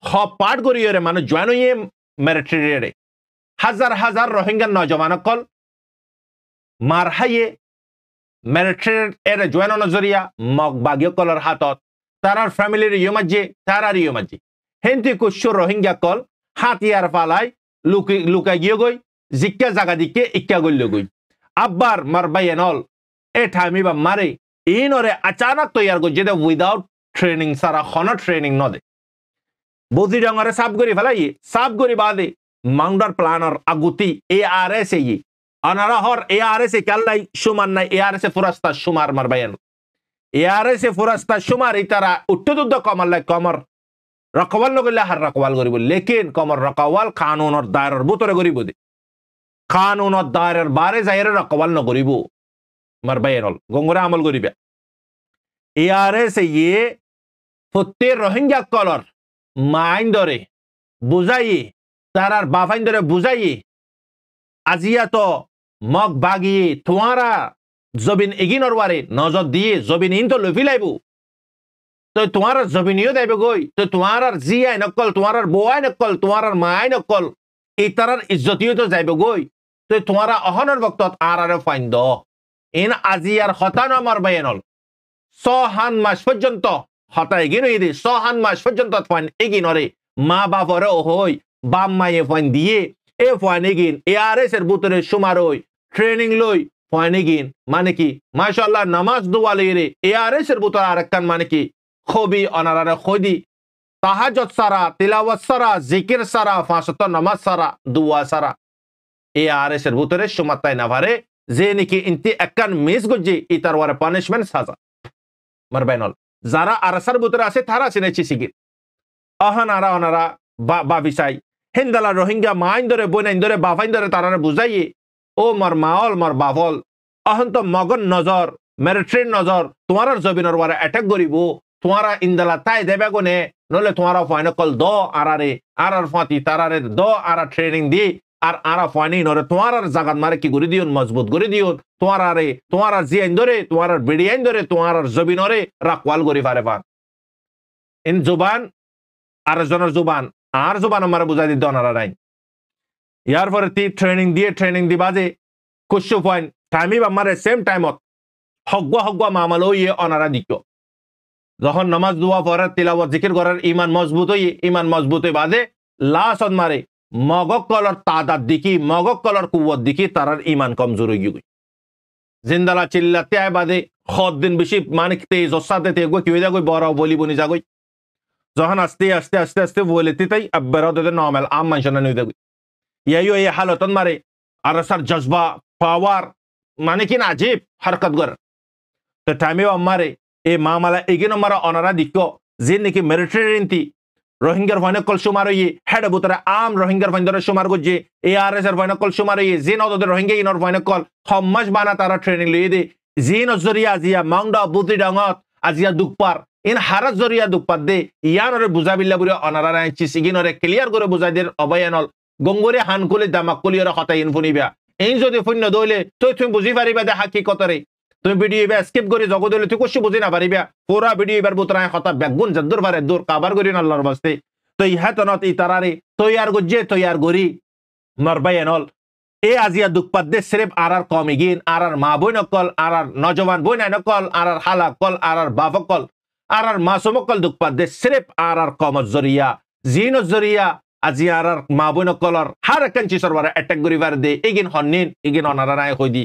হ পাঠ করিয়ে রে মানে জয়েন হইয়ে মিলিটারি রে হাজার হাজার রোহিঙ্গা নজওয়ান কল মার হাইয়ে মিলিটারি এর জয়েন নজরিয়া মগ বাগিয় কলর হাতত তারার ফ্যামিলির ইয়মাজ্জে তারার ইয়মাজ্জে হেন্তি কুশ রোহিঙ্গা কল হাতিয়ার পালাই লুকাই গিয়ে গই জিক্কা জাগা দিকে ইক্কা গইল গই আব্বার মার বাইনল এ ঠামি বা মারে ইনরে আচানক তৈয়ার গই যেটা উইদাউট ট্রেনিং সারা খন ট্রেনিং নদে বুদ্ধি ডঙ্গরে সাব করি ফেলাই সাব করি বাদে মাউন্ডার প্ল্যানার আগুতি ARS এই অনারা হর ARS কাল্লাই সুমান নাই ARS ফুরাস্তা সুমার মার বাইন ARS ফুরাস্তা সুমার ইতারা উত্তদুদ্দ কমাল্লাই কমর রকওয়াল নগলে হার রকওয়াল করিব লেকিন কমর রকওয়াল কানুনর দায়রের ভিতরে করিব দে কানুনর দায়রের বারে যাইরে রকওয়াল ন করিব মার বাইরল গঙ্গরা আমল করিবে ARS ইয়ে ফতে রোহিঙ্গা কলর মাইন ধরে বুঝাই তারার বাফাইন ধরে বুঝাই আজিয়া তো মগ বাগি তোমারা জবিন এগিনর ওয়ারে নজর দিয়ে জবিন ইন তো লফি লাইব তো তোমার জবিনিও দেবে গই তো তোমার জি আই নকল তোমার বউ আই নকল তোমার মা আই নকল এই তারার ইজ্জতিও তো যাইবে গই তো তোমার অহনের বক্তত আর ফাইন দ ইন আজি আর হতান আমার বাইনল সহান মাস পর্যন্ত হতা এগিন হই দে সহান মাস পর্যন্ত ফাইন এগিনরে মা বাপরে হই বাপ মায়ে ফাইন দিয়ে এ ফাইন এগিন ARS এর ভিতরে সুমারই ট্রেনিং লই ফাইন এগিন মানে কি মাশাআল্লাহ নামাজ দোয়া লইরে ARS এর ভিতরে আরেকখান মানে কি খবি অনারারে খদি তাহাজ্জুদ সারা তিলাওয়াত সারা জিকির সারা ফাঁসত নামাজ সারা দুয়া সারা ARS এর ভিতরে সুমাতাই না পারে যে নাকি ইনতি একখান মিস গজি ইতার ওয়ারে পানিশমেন্ট সাজা মার বাইনল যারা আরসার ভিতরে আছে তারা চিনেছি সিগির অহনারা অনারা বাবিসাই হিন্দালা রোহিঙ্গা মাইন ধরে বইনাইন ধরে বাফাইন ধরে তারারে বুঝাইয়ে ও মার মাওল মার বাফল অহন্ত মগন নজর মিলিটারির নজর তোমার জবিনর ওয়ারে অ্যাটাক করিব তোমারা ইন্দালা তাই দেবে গনে নলে তোমারা ফাইনকল দ আরারে আর ফাতি তারারে দ আরা ট্রেনিং দি আর আরা ফাইনি নরে তোমার জাগাত মারে কি করে দিও মজবুত করে দিও তোমার জি আইন ধরে তোমার বিডি আইন ধরে তোমার জবিনরে রাখওয়াল করি পারে পান ইন জুবান আর জনের জুবান আর জুবান আমার বুঝাই দিত অনারা নাই ইয়ার পরে তি ট্রেনিং দি বাজে কুশু পয়েন্ট টাইমি আমার সেম টাইমত হগুয়া মামাল ইয়ে অনারা দিক যখন নামাজ দোয়া পরে তিলাওয়াত জিকির করার ইমান মজবুত হয়ে বাদে লাস্ট মারে মগক কলর তাদাত দিকি মগক কলর কুয়াত দিকি তারার ইমান কমজোর হয়ে গই জিন্দালা চিল্লাতে আয় বাদে খদ দিন বেশি মানে তেজ অসাতে তে গো কি হয়ে যাগই বড় বলি বনি যাগই যখন আস্তে বলে তাই আব্বারা ওদের নরমাল আম মানশনা নই যাগই ইয়াইও এই হালতন মারে আর সার জজবা পাওয়ার মানে কি না আজীব হরকত কর তো টাইমেও আমারে এ মামালা এগিন মারা অনারা দিক যে নাকি মিলিটারি রোহিঙ্গার ফাইনকল সুমার হইয়ে হেড বুতরে আম রোহিঙ্গার ফাইন্দরে সুমার গজ্জে ARS এর ফাইনকল সুমার হইয়ে যে নদদের রোহিঙ্গা ইনর ফাইনকল হম্মাস বানা তারা ট্রেনিং লইয়ে দে যে নজরিয়া আজিয়া মাউন্ডা বুতি ডাঙত আজিয়া দুকপার ইন হারাত জরিয়া দুকপার দে ইয়ানরে বুঝাবিল্লা বুড়ি অনারা রাইছি সিগিনরে ক্লিয়ার করে বুঝাই দের অবয়ানল গঙ্গরে হানকুলি দামাক কলিয়রে হতাই ইনফুনিবা এই যদি শূন্য দইলে তুমি বুঝি পারিবা দে হাকিকতরে তুমি ভিডিও এবার স্কিপ করে জগৎ হলে তুই কষ্ট বুঝি না পারিবা পুরা ভিডিও এবার বুতরায় কথা বেগুন যদ্দুর পারে দূর কাবার করি না আল্লাহর বাস্তে তো ইহা তনত ই তারারে তৈয়ার গরি মরবাই এনল এ আজিয়া দুঃখপাত দে সিরেফ আর কমিগিন আর মা বই নকল আর নজওয়ান বই নাই নকল আর হালা কল আর বাফকল আর মাসুমকল দুঃখপাত দে সিরেফ আর কমত জরিয়া জিন জরিয়া আজি আর মা বই নকলর হার একখান চিসর বারে অ্যাটাক করিবার দে এগিন হন্নিন এগিন অনারা নাই হই দি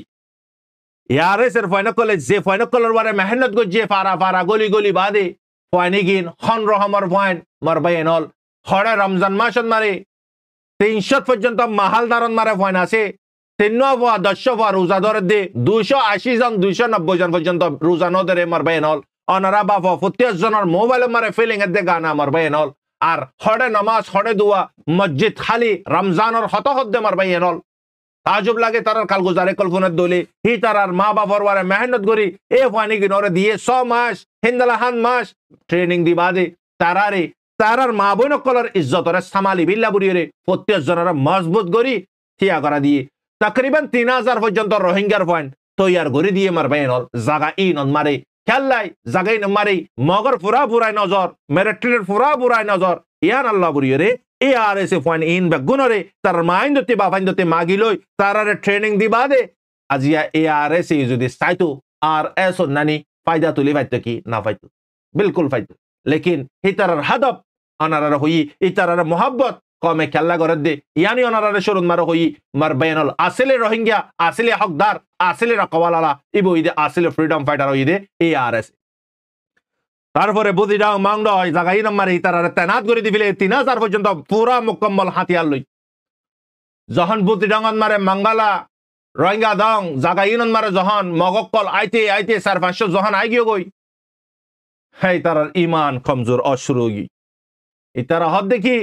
ARS এর ফাইনকলে যে ফাইনকলর বারে মেহনত গজে ফারা গলি বাদে ফাইনিগিন খন রহমর ফাইন মরবাই এনল খড়ে রমজান মাসত মারে 300 পর্যন্ত মাহালদারন মারে ফাইন আছে 3 10 রোজাদার দে 280 জন 290 জন পর্যন্ত রোজা নদরে মার বাইন হল অনারা বাবা 50 জনের মোবাইল মারে ফিলিং এর দে গানা মার বাইন হল আর হড়ে নামাজ হড়ে দোয়া মসজিদ খালি রমজানের হত হদ্দে মার বাইন হল তাজুব লাগে তারার কাল গুজারে কল্পনার দলে হি তারার মা বাবার ওয়ারে মেহনত করি এ ফানি কি নরে দিয়ে 100 মাস হিন্দলা হান মাস ট্রেনিং দিবা দে তারার মা বোন কলর ইজ্জতরে সামালি বিল্লা বুড়িয়ে 50 জনের মজবুত করি থিয়া করা দিয়ে তকরিবান 3000 পর্যন্ত রোহিঙ্গার পয়েন্ট তৈয়ার করে দিয়ে মার বাইন হল জাগা ই নন মারে খেললাই জাগাই ন মারে মগর ফুরা ফুরাই নজর মেরিট্রির ফুরা ফুরাই নজর ইয়ান আল্লাহ বুড়িয়ে এ আর এসে পয়েন্ট ইন বেগুনরে তার মাইন্দতে বাফাইন্দতে মাগিলই তারারে ট্রেনিং দিবা দে আজিয়া এ আর এসে যদি সাইতো আর এস নানি ফায়দা তুলি ফাইতো কি না ফাইতো বিলকুল ফাইতো লেকিন হি তারার হাদব অনারার হই ই তারার মোহাব্বত কমে খেলা করে দে ইয়ানি অনারারে শরুন মার হই মার বাইনাল আসলে রোহিঙ্গা আসলে হকদার আসলে রকওয়ালালা ইবো ইদে আসলে ফ্রিডম ফাইটার হইদে এ আর এস তারপরে বুঝি যাও মাংড হয় জাগাই নাম্বার তারা তেনাত করে দিবিলে 3000 পর্যন্ত পুরা মুকম্মল হাতিয়ার লই যখন বুদ্ধি ডাঙ্গন মারে মাঙ্গালা রোহিঙ্গা দং জাগাই মারে যখন মগক্কল আইতে 4-500 যখন আই গিয়ে গই হেই তারার ইমান কমজোর অশ্রুগী ইতারা হদ দেখি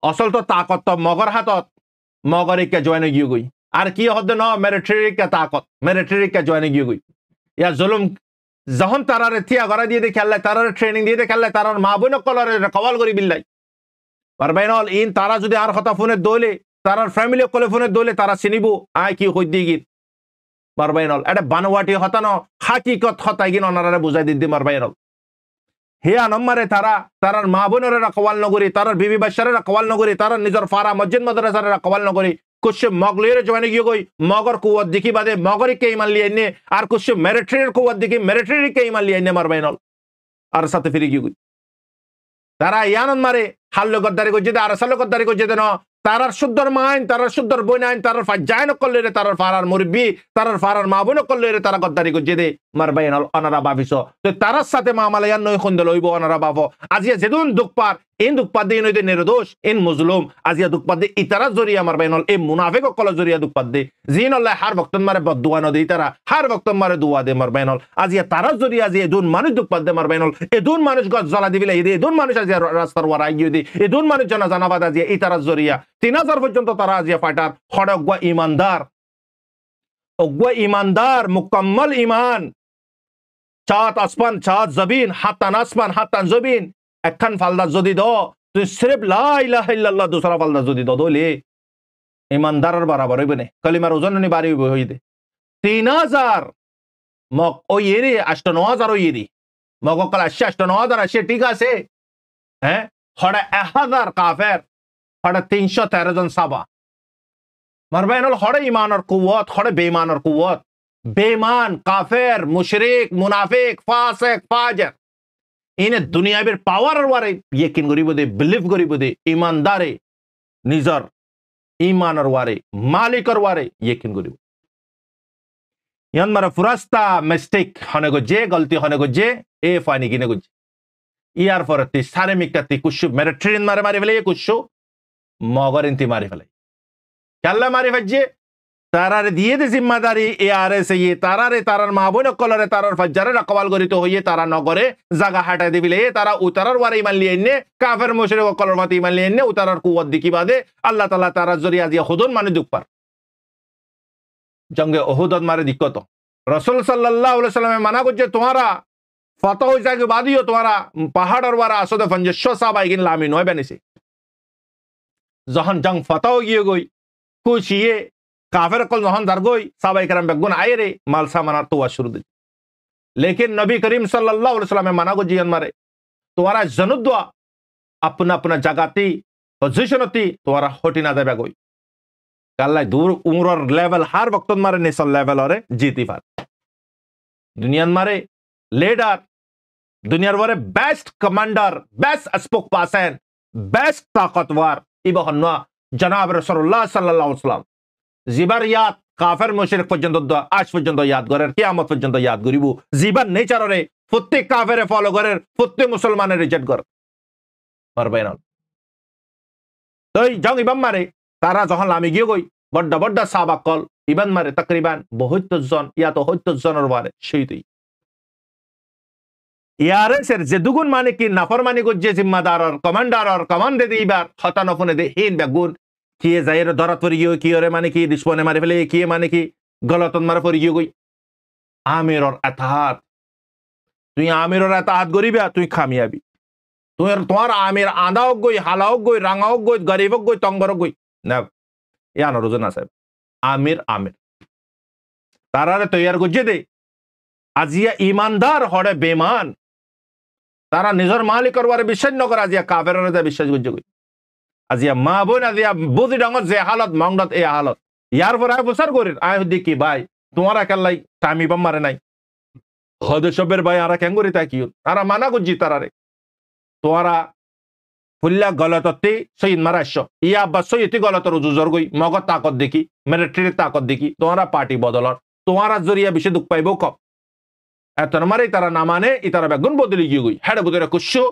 অসল তো তাকত তো মগর হাতত মগরিকে জয়েনে গিয়ে গই আর কি হদ ন মিলিটারিকে তাকত মিলিটারিকে জয়েনে গিয়ে গই ইয়া জুলুম যখন তারারে থিয়া গড়া দিয়ে খেললে তারারে ট্রেনিং দিয়ে খেললে তারার মা বোন কলরে কওয়াল করি বিল্লাই পারবাইনল ইন তারা যদি আর কথা ফোনে দইলে তারার ফ্যামিলি কলে ফোনে দইলে তারা চিনিব আয় কি হই দিগি পারবাইনল এটা বানওয়াটি হতানো হাকিকত হতাই গিন অনারারে বুঝাই দিদি মারবাইনল হেয়া নম্বরে তারার মা বোনের কওয়াল নগরী তারার বিবি বাচ্চারা কওয়াল নগরী তারার নিজের ফারা মসজিদ মাদ্রাসার কওয়াল নগরী कुछ मगलेर जवानी की गई मगर कुवत दिखी बादे मगर के ईमान लिए ने और कुछ मिलिट्री कुवत दिखी मिलिट्री के ईमान लिए ने मर बैनल और साथ फिर की गई तारा यानन मारे हाल गद्दारी को जेदे और साल गद्दारी को जेदे न तारार शुद्धर माइन तारार शुद्धर बोनाइन तारार फाजाइन कल्ले रे तारार फारार मुरब्बी तारार फारार माबुन कल्ले रे तारा गद्दारी को जेदे मर बैनल अनारा बाफिसो तो तारार साथे मामला यान नय खुंदल हইব अनारा बाफो आजिया जेदुन दुखपार इन दुखपार दे नइदे निर्दोष इन मुजलुम आजिया दुखपार दे इतारा जरिया मर बैनल ए मुनाफिक कल जरिया दुखपार दे जिन अल्लाह हर वक्त मारे बददुआ न दे तारा हर वक्त मारे दुआ दे मर बैनल आजिया तारा जरिया आजिया दुन मानुष दुखपार दे मर बैनल ए दुन मानुष गज जला दिबिले ए दुन मानुष आजिया रास्तार वराई गयो दे ए दुन मानुष जना জানাবাদ आजिया इतारा जरिया 3000 পর্যন্ত তারা আজিয়া ফাটার খড়গwa ईमानदार मुकम्मल ईमान चात आसमान चात जमीन हाथान आसमान हाथान जमीन एकखान फालदा जदि दो तो सिर्फ ला इलाहा इल्लल्लाह दूसरा फालदा जदि दो दोले ईमानदारर बराबर হইবে না কলিমার ওজন নি বাড়ি হইবে 3000 মক ও ইরে 89000 ও ইরে মক কল 89000 আসে ঠিক আছে হ্যাঁ হড়া 1000 কাফের হড়া 313 জন সাবা মারবাইনল হড়া ঈমান আর কুওয়াত হড়া বেঈমান আর কুওয়াত बेईमान काफिर मुशरिक मुनाफिक फासिक फाजिर इन्हें दुनिया में पावर वारे यकीन करिब दे बिलीव करिब दे ईमानदारे निजर ईमान और वारे मालिक और वारे यकीन करिब यान मारा फुरास्ता मिस्टेक होने को जे गलती होने को जे ए फानी किने को यार फरती सारे मिकती कुछ मेरे ट्रेन मारे मारे फले कुछ मगर इंती मारे फले क्या मारे फज्जे तारारे दिए दे जिम्मेदारी ए आरे से ये तारारे तारार माबुन कलरे तारार फज्जारे रकवाल करी तो होइए तारा नगरे जागा हटा दिबिले तारा उतारार वारे ईमान लिए ने काफिर मुशरिक कलर मत ईमान लिए ने उतारार कुवत दिकी बादे अल्लाह ताला तारा जरिया दिया खुदन माने दुख पर जंगे उहुद मारे दिक्कत रसूल सल्लल्लाहु अलैहि वसल्लम मना को जे तुम्हारा फतह हो जाए के बाद ही तुम्हारा पहाड़ और वारा असद फंजशो साहब आइगिन लामी नय बने से जहन जंग फतह हो गई कुछ ये काफिर कल जहन दरगोई साहबाए करम बेगुन आए रे माल सामान तो शुरू दे लेकिन नबी करीम सल्लल्लाहु अलैहि वसल्लम मना को जीवन मारे तुम्हारा जनुद्वा अपना अपना जगाती पोजीशन होती तुम्हारा होटी ना दे बेगोई कल दूर उम्र और लेवल हर वक्त मारे नेशनल लेवल और जीती फार दुनिया मारे लीडर दुनिया वाले best commander best spoke person best ताकतवर इबहन्ना जनाब रसूलुल्लाह सल्लल्लाहु अलैहि वसल्लम জিবার ইয়াদ কাফের মুশরিক পর্যন্ত আজ পর্যন্ত ইয়াদ করেন কিয়ামত পর্যন্ত ইয়াদ করিব জীবন নেচারে প্রত্যেক কাফেরে ফলো করেন প্রত্যেক মুসলমানের রিজেক্ট করে পারবে না তাই জং ইমাম মারে তারা যখন লামি গিয়ে গই বড্ডা বড্ডা সাহাবাকল ইবান মারে তাকরিবান 72 জন ইয়া তো 70 জনের বারে শহীদ ইয়ারেসের যে দুগুণ মানে কি নাফরমানি গজ্জে জিম্মাদারর কমান্ডারর কমান্ডে দে ইবার খতানফনে দে হিন বেগুন কি যাইরে ধরাত পরি গিয়ে কি ওরে মানে কি দুশ্মনে মারে ফেলে কি মানে কি গলতন মারা পরি গিয়ে গই আমিরর আতাহাত তুই আমিরর আতাহাত গরিবা তুই খামিয়াবি তুই তোমার আমির আদা হোক গই হালা হোক গই রাঙা হোক গই গরিব হোক গই তঙ্গর হোক গই না ইয়ানো রোজনা সাহেব আমির আমির তারারে তৈয়ার গজ্জে দে আজিয়া ইমানদার হড়ে বেমান তারা নিজের মালিকর বারে বিশ্বাস নকরে আজিয়া কাফের বিশ্বাস গজ্জে গই আজিয়া মা বোন আজিয়া বুঝি ডাঙর যে হালত মংডত এই হালত ইয়ার পর আয় বসার করির আয় দেখি ভাই তোমার একাল্লাই টাইমি বাম মারে নাই হদে সবের ভাই আরা কেন করি তাই কি আরা মানা গজ্জি তারারে তোরা ফুল্লা গলততে সৈয়দ মারাশ ইয়া বা সৈয়দি গলতর উজুজর গই মগত তাকত দেখি মিলিটারির তাকত দেখি তোরা পার্টি বদলর তোরা জরিয়া বেশি দুঃখ পাইব কম এত মারে তারা না মানে ইতারা বেগুন বদলি গিয়ে গই হেডে বুতরে কুস্যু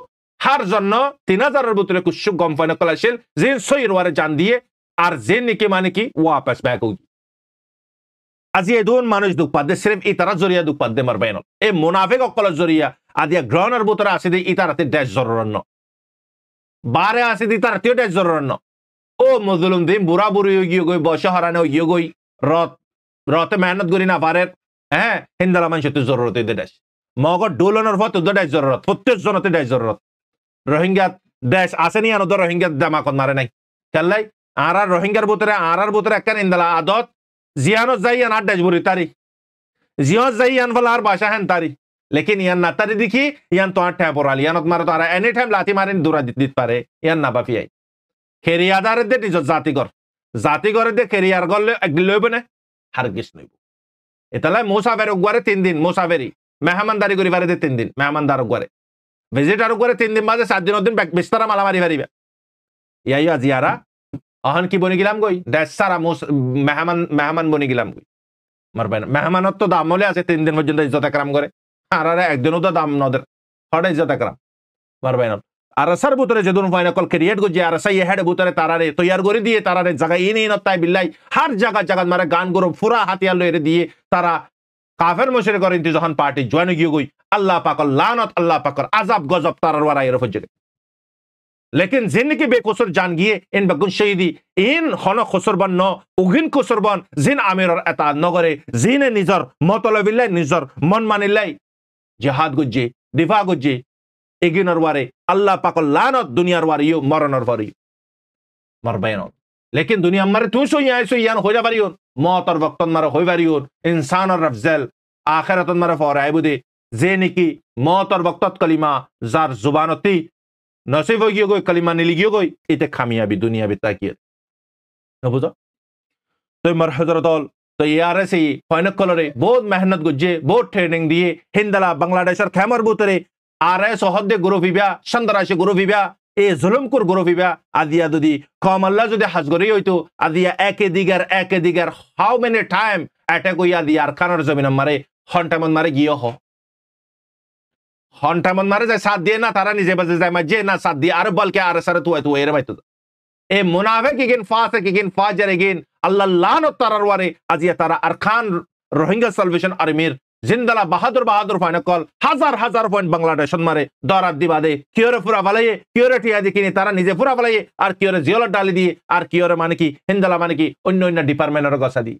হার জন্য 3000 বুতরে কুস্যু গম ফাইনে কলাইছিল যে সৈয়দ ওয়ারে জান দিয়ে আর যে নিকে মানে কি ওয়াপাস ব্যাক হই আজি এই দুন মানুষ দুঃখ পাদে সির্ফ ইতারা জরিয়া দুঃখ পাদে মারবেন এই মুনাফিক অকল জরিয়া আদিয়া গ্রহণের বুতরে আসে দি ইতারাতে দেশ জররন্ন বারে আসে দি তারাতে দেশ জররন্ন ও মজলুম দিন বুড়া বুড়ি গিয়ে গই বয়স হারানো গিয়ে গই রতে মেহনত করি না পারে হ্যাঁ হিন্দালা মানুষের জরুরত এই দেশ মগর ডোলনের ফত দেশ জরুরত প্রত্যেক জনতে দেশ জরুরত রোহিঙ্গা দেশ আসেনি আনো তো রোহিঙ্গা দামাকত মারে নাই খেললাই আর রোহিঙ্গার বুতরে একখান ইন্দালা আদত জিয়ানো যাই আন আট দেশ বুড়ি তারি জিয়ত যাই ইয়ান ফল আর বাসা হেন তারি লেকিন ইয়ান না তারি দেখি ইয়ান তো আট ঠ্যাঁ পড়ালি ইয়ানত মারে তো আর এনি টাইম লাথি মারেন দূরা দিতে পারে ইয়ান না বাফি আই খেরিয়াদারের দে নিজত জাতিগরের দে খেরিয়ার গলে লইব না হার গিস নইব এতালাই মুসাফের উগবারে 3 দিন মুসাফেরি মেহমানদারি করি পারে 3 দিন মেহমানদার উগবারে ভিজিটার উগবারে 3 দিন বাদে 7 দিন বিস্তারা মালামারি পারিবে ইয়াই আজিয়ারা অহন কি বনি গেলাম গই দেশ সারা মেহমান বনি গেলাম গই মারবে না মেহমানত তো দাম হলে আছে 3 দিন পর্যন্ত ইজ্জত একরাম করে আর একদিনও তো দাম নদের হড়ে ইজ্জত একরাম মারবে না আর সার বুতরে যেদুন ফাইনা কল ক্রিয়েট গজি আর সাই হেড বুতরে তারারে তৈয়ার করে দিয়ে তারারে জায়গা ইনি নতাই বিল্লাই হর জায়গা মারে গান গরো ফুরা হাতিয়ার লইরে দিয়ে তারা কাফের মুশরিক করে যখন পার্টি জয়েন গিয়ে গই আল্লাহ পাকর লানত আল্লাহ পাকর আযাব গজব তারার ওয়ারাই রফজে लेकिन जिनकी बेकसुर जान गिए इन बगुन शहीदी इन हन खसुरबान न उगिन खसुरबान जिन आमिर एता नगरे जिन निजर मतलबिल्लाय निजर मन मानिल्लाय जिहाद गुज्जे दिफा गुज्जे एगिनर वारे अल्लाह पाक लानत दुनियार वारे यो मरणर वारे मरबैन लेकिन दुनिया मारे तू सो यान हो जा पारियो मौतर वक्तन मारे होय पारियो इंसान और अफजल आखिरतन मारे फराइबुदे जेनिकी मौतर वक्तत कलिमा जार जुबानती नसीब हो गई कलिमा नीली गई इते खामियाबी दुनिया भी ताकिए न बुझो तो मरहजरतल तो यार से फाइनक कलरे बहुत मेहनत गुज्जे बहुत ट्रेनिंग दिए हिंदला बांग्लादेशर खैमर बुतरे आरे सोहदे गुरु विब्या संदराशे गुरु विब्या ए जुलुम कुर गुरु विब्या आदिया दुदी कमल्ला जुदे हजगरी होइतो आदिया एके दिगर हाउ मेनी टाइम अटैक होया दिया अरकानर जमीन मारे हंटामन मारे गियो हो हंटामन मारे जाए साथ दिए ना तारा निजे बजे जाए मजे ना साथ दिए अरे बल्कि आरे सर तू एरे भाई तू ए मुनाफिक किगिन फासिक किगिन फाजिर किगिन अल्लाह लानत तारार वारे अजिया तारा अरकान रोहिंग्या सल्वेशन आर्मीर जिंदला बहादुर फाइन कल हजार पॉइंट बांग्लादेश मारे दरात दिबा दे कियोरे पूरा फलाइए कियोरे ठिया दिखिनी तारा निजे पूरा फलाइए और कियोरे जियोलर डाली दिए और कियोरे माने की हिंदला माने की अन्य डिपार्टमेंटर गसा दी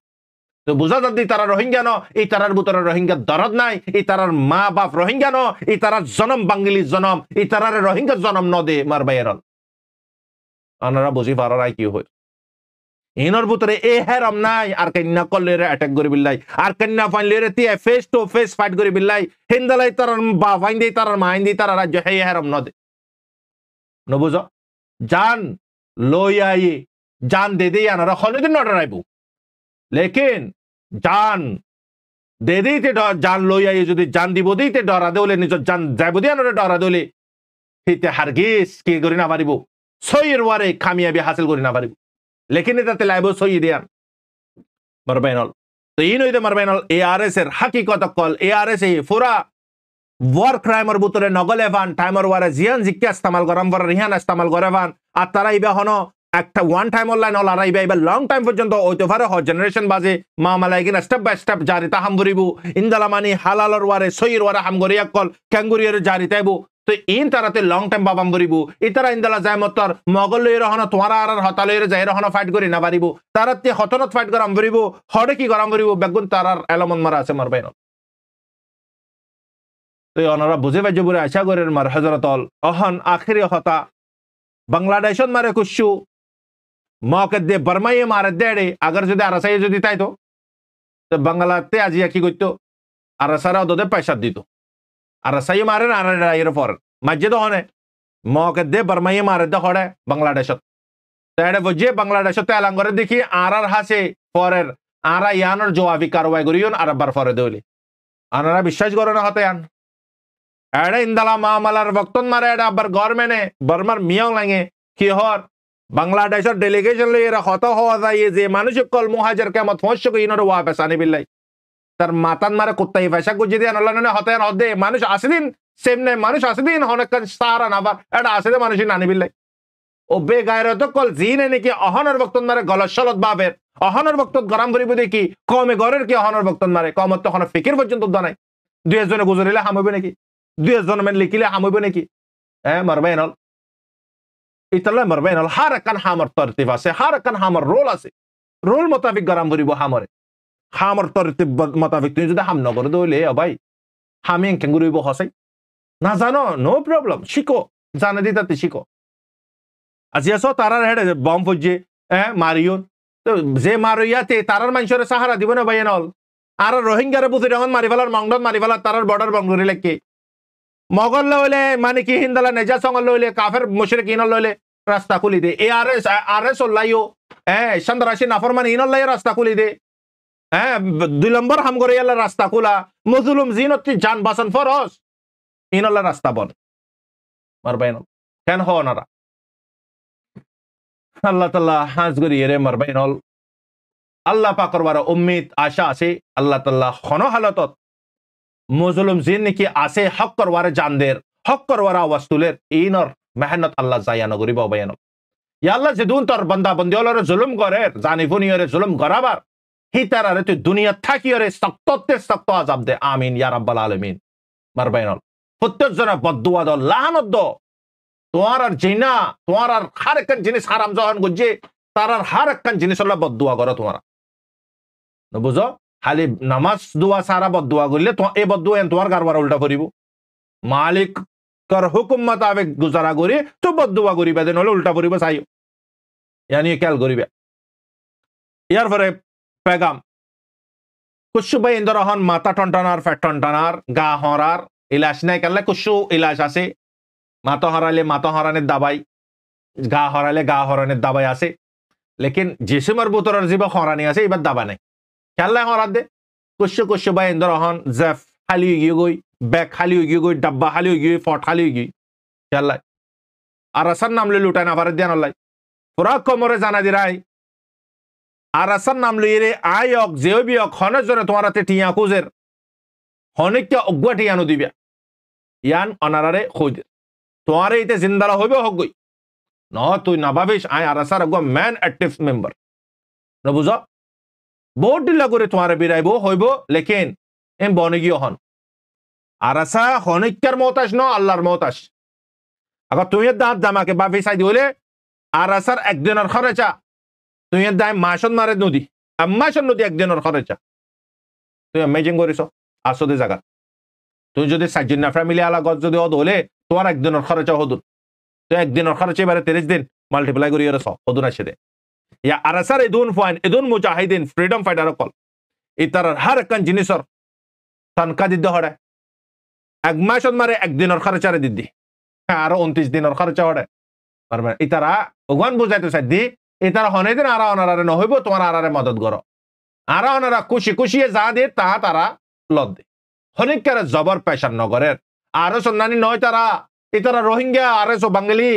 तो बुझा जाती तारा रोहिंग्या न ई तारार बुतरा रोहिंग्या दरद नाई ई तारार माँ बाप रोहिंग्या न ई तारार जन्म बांगली जन्म ई तारार रोहिंग्या जन्म न दे मार बायरल अनरा बुझी पारार आई की होय इनर बुतरे ए हेरम नाई आर कन्या कल लेरे अटैक करि बिल्लाई आर कन्या फाइन लेरे ती फेस टू फेस फाइट करि बिल्लाई हिंदलाई तारार बा फाइन दे तारार माइन दे तारार राज्य हे हेरम न दे न बुझो जान लोयाई जान दे दे यानरा खने दिन न डराइबो लेकिन जान दे दी जान लोया ये जो जान दी बोदी ते डरा दोले निज जान जाइबो दिया नरे डरा दोले हिते हरगिज की करि ना पारिबो सहीर वारे कामयाबी हासिल करि ना पारिबो लेकिन एटाते लाइबो सही दियान मरबाइनल तो इन होइते मरबाइनल एआरएस एर हकीकत कल एआरएस ए पूरा war crimer butore nogole van timer ware jian jikka istemal goram bar rihan istemal gore van আর তারা ইবা হনো একটা ওয়ান টাইম অনলাইন অল আরাইবে এবার লং টাইম পর্যন্ত হইতে পারে হ জেনারেশন বাজে মামালাই কিনা স্টেপ বাই স্টেপ জারি তা হাম করিব ইন্দালামানি হালালর ওয়ারে সইর ওয়ারে হাম করি কল ক্যাঙ্গুরিয়ারে জারি তাইব তো ইন তারাতে লং টাইম বাবাম করিব ইতারা ইন্দালা যায় মতর মগল লই রহন তোয়ারা আর হতালইরে যাই রহন ফাইট করি না পারিব তারাতে হতনত ফাইট করাম করিব হড়ে কি গরম করিব বেগুন তারার এলমন মারা আছে মারবাই না তো ওনারা বুঝে পাইছে বলে আশা করেন মার হজরতল অহন আখিরি হতা বাংলাদেশত মারে কুসু মকে দে বর্মাইয়ে মারে দেড়ে আগর যদি আরাসাই যদি তাই তো বাংলাতে আজিয়া কি করতো আরাসারা ওদের পয়সা দিত আরাসাই মারে না আরাইয়ের পর মাঝে তো হনে মকে দে বর্মাইয়ে মারে দে হড়ে বাংলাদেশত তাইডে বুঝে বাংলাদেশত এলাং করে দেখি আর হাসে পরের আরা ইয়ানোর জবাবি কারবাই করিয়ন আর বার পরে দেউলি আনারা বিশ্বাস করে না হতে আন এডে ইন্দালা মামালার বক্তন মারে এডে আবার গভর্নমেন্টে বর্মার মিয়ং লাগে কি হর বাংলাদেশের ডেলিগেশন লই এরা হত হওয়া যায় যে মানুষ কল মুহাজির কেমত ফসক ইনর ওয়া পেছানি বিল্লাই তার মাতান মারে কুত্তাই পয়সা গুজি দিয়ে নলানে হতে হদে মানুষ আসিদিন সেম নাই মানুষ আসিদিন অনেক সারা নাবার এটা আসিদে মানুষ নানি বিল্লাই ও বে গায়রত কল জিনে নাকি অহনর বক্তন মারে গলশলত বাবের অহনর বক্তত গরম করিব দেখি কমে গরের কি অহনর বক্তন মারে কমত তখন ফিকির পর্যন্ত দানাই দুই একজনে গুজরিলে হামবে নাকি দুই একজন মেন লিখিলে হামবে নাকি হ্যাঁ মারবাই নল ইতালা মারবাই নল হার কান হামর তরতিব আছে হার কান হামর রোল আছে রোল মোতাবিক গরম করিব হামরে হামর তরতিব মোতাবিক তুমি যদি হাম নগর দইলে ভাই হামি কেন করিব হসাই না জানো নো প্রবলেম শিখো জানে দিতাতে শিখো আজি আছো তারার হেডে বম ফজে মারিয়ন যে মারিয়াতে তারার মানুষের সাহারা দিব না ভাই নল আর রোহিঙ্গারে বুঝি যখন মারি ফেলার মংডন মারি ফেলার তারার বর্ডার বন্ধ করে লেখকে মগল লইলে মানে কি হিন্দালা নেজা সঙ্গল লইলে কাফের মুশরিক ইনল লইলে রাস্তা খুলি দে এ আরএস লাইও সন্ত্রাসী নাফরমান ইনল লাই রাস্তা খুলি দে দুই নম্বর হাম করে এলা রাস্তা খোলা মজলুম জিনতি জান বাসন ফরস ইনল রাস্তা বন মারবাইন কেন হ ওনারা আল্লাহ তাআলা হাজ করি এরে মারবাইন আল্লাহ পাকর বারা উম্মিদ আশা আছে আল্লাহ তাআলা খন হালতত মজলুম জিন নাকি আছে হক করওয়ারে জানদের হক করওয়ারা আওয়াজ তুলের ইনর মেহনত আল্লাহ জায়া নগরিব বায়ান ইয়া আল্লাহ যেদুন তোর বান্দা বন্দি হলরে জুলুম করে জানি ফুনিয়রে জুলুম করাবার হিতারারে তুই দুনিয়া থাকিয়রে সক্ততে সক্ত আযাব দে আমিন ইয়া রাব্বাল আলামিন মারবাইন প্রত্যেক জনে বদদুয়া দ লানত দ তোমার আর জিনা তোমার আর হর একখান জিনিস হারাম যখন গুজে তার আর হর একখান জিনিস আল্লাহ বদদুয়া করো তোমার বুঝো খালি নামাজ দুয়া সারা বদুয়া করলে এই বদুয়া তোমার কারবার উল্টা করিব মালিক কর হুকুম মোতাবেক গুজারা করি তো বদুয়া করিবে নহলে উল্টা করিব চাই ইয়ানি খেয়াল করিবে ইয়ার পরে পেগাম কুসু ভাই ইন্দর হন মাথা টনটানার ফেট টনটানার গা হরার ইলাজ নাই কালে কুসু ইলাজ আছে মাথা হরাইলে মাথা হরানের দাবাই গা হরাইলে গা হরানের দাবাই আছে লেকিন জিসিমের বুতরের জীব হরানি আছে এবার দাবা নাই খেললে হরাত দে কুসু ভাই ইন্দর হন জেফ খালি গিয়ে গই ব্যাগ খালি গিয়ে গই ডাব্বা খালি গিয়ে ফট খালি গিয়ে খেললাই আর আসার নাম লই লুটাই না পারে দেন লাই পুরা কমরে জানা দিরাই আর আসার নাম লই রে আয়ক যেও বিয়ক হনের জন্য তোমার হাতে টিয়া খুঁজের হনিকটা অগুয়া টিয়ানো দিবে ইয়ান অনারারে খুঁজ তোমার এইতে জিন্দারা হইবে হক গই ন তুই না ভাবিস আয় আর আসার অগুয়া ম্যান অ্যাক্টিভ মেম্বার ন বুঝ বহুত ডিলা করে তোমার বিরাইব হইব লেকিন এম বনে গিয়ে হন আর আসা হনিকার মতাস ন আল্লাহর মতাস আবার তুই দাঁত দামাকে বাপি সাই দিলে আর আসার একদিনের খরচা তুই দায় মাসন মারে নদী মাসন নদী একদিনের খরচা তুই মেজিং করিস আসতে জায়গা তুই যদি সাজিন না ফ্যামিলি আলা গজ যদি হদ হলে তোমার একদিনের খরচা হদুন তুই একদিনের খরচা এবারে 30 দিন মাল্টিপ্লাই করি হদুন আসে দে ইয়া আর আসার এদুন ফাইন এদুন মুজাহিদিন ফ্রিডম ফাইটার কল ইতার হার একখান জিনিসর তানকা দিতে হড়ে এক মাসত মারে একদিনের খরচারে দিদি আরো 29 দিনের খরচা হড়ে পারবে ইতারা ভগবান বুঝাইতে চাই দি ইতারা হনে দিন আরা অনারে নহইব তোমার আরারে মদত করো আরা অনারা খুশি খুশি যা দে তা তারা লদ দে হনিকারে জবর পেশার নগরের আরো সন্ধানী নয় তারা ইতারা রোহিঙ্গা আরো সো বাঙালি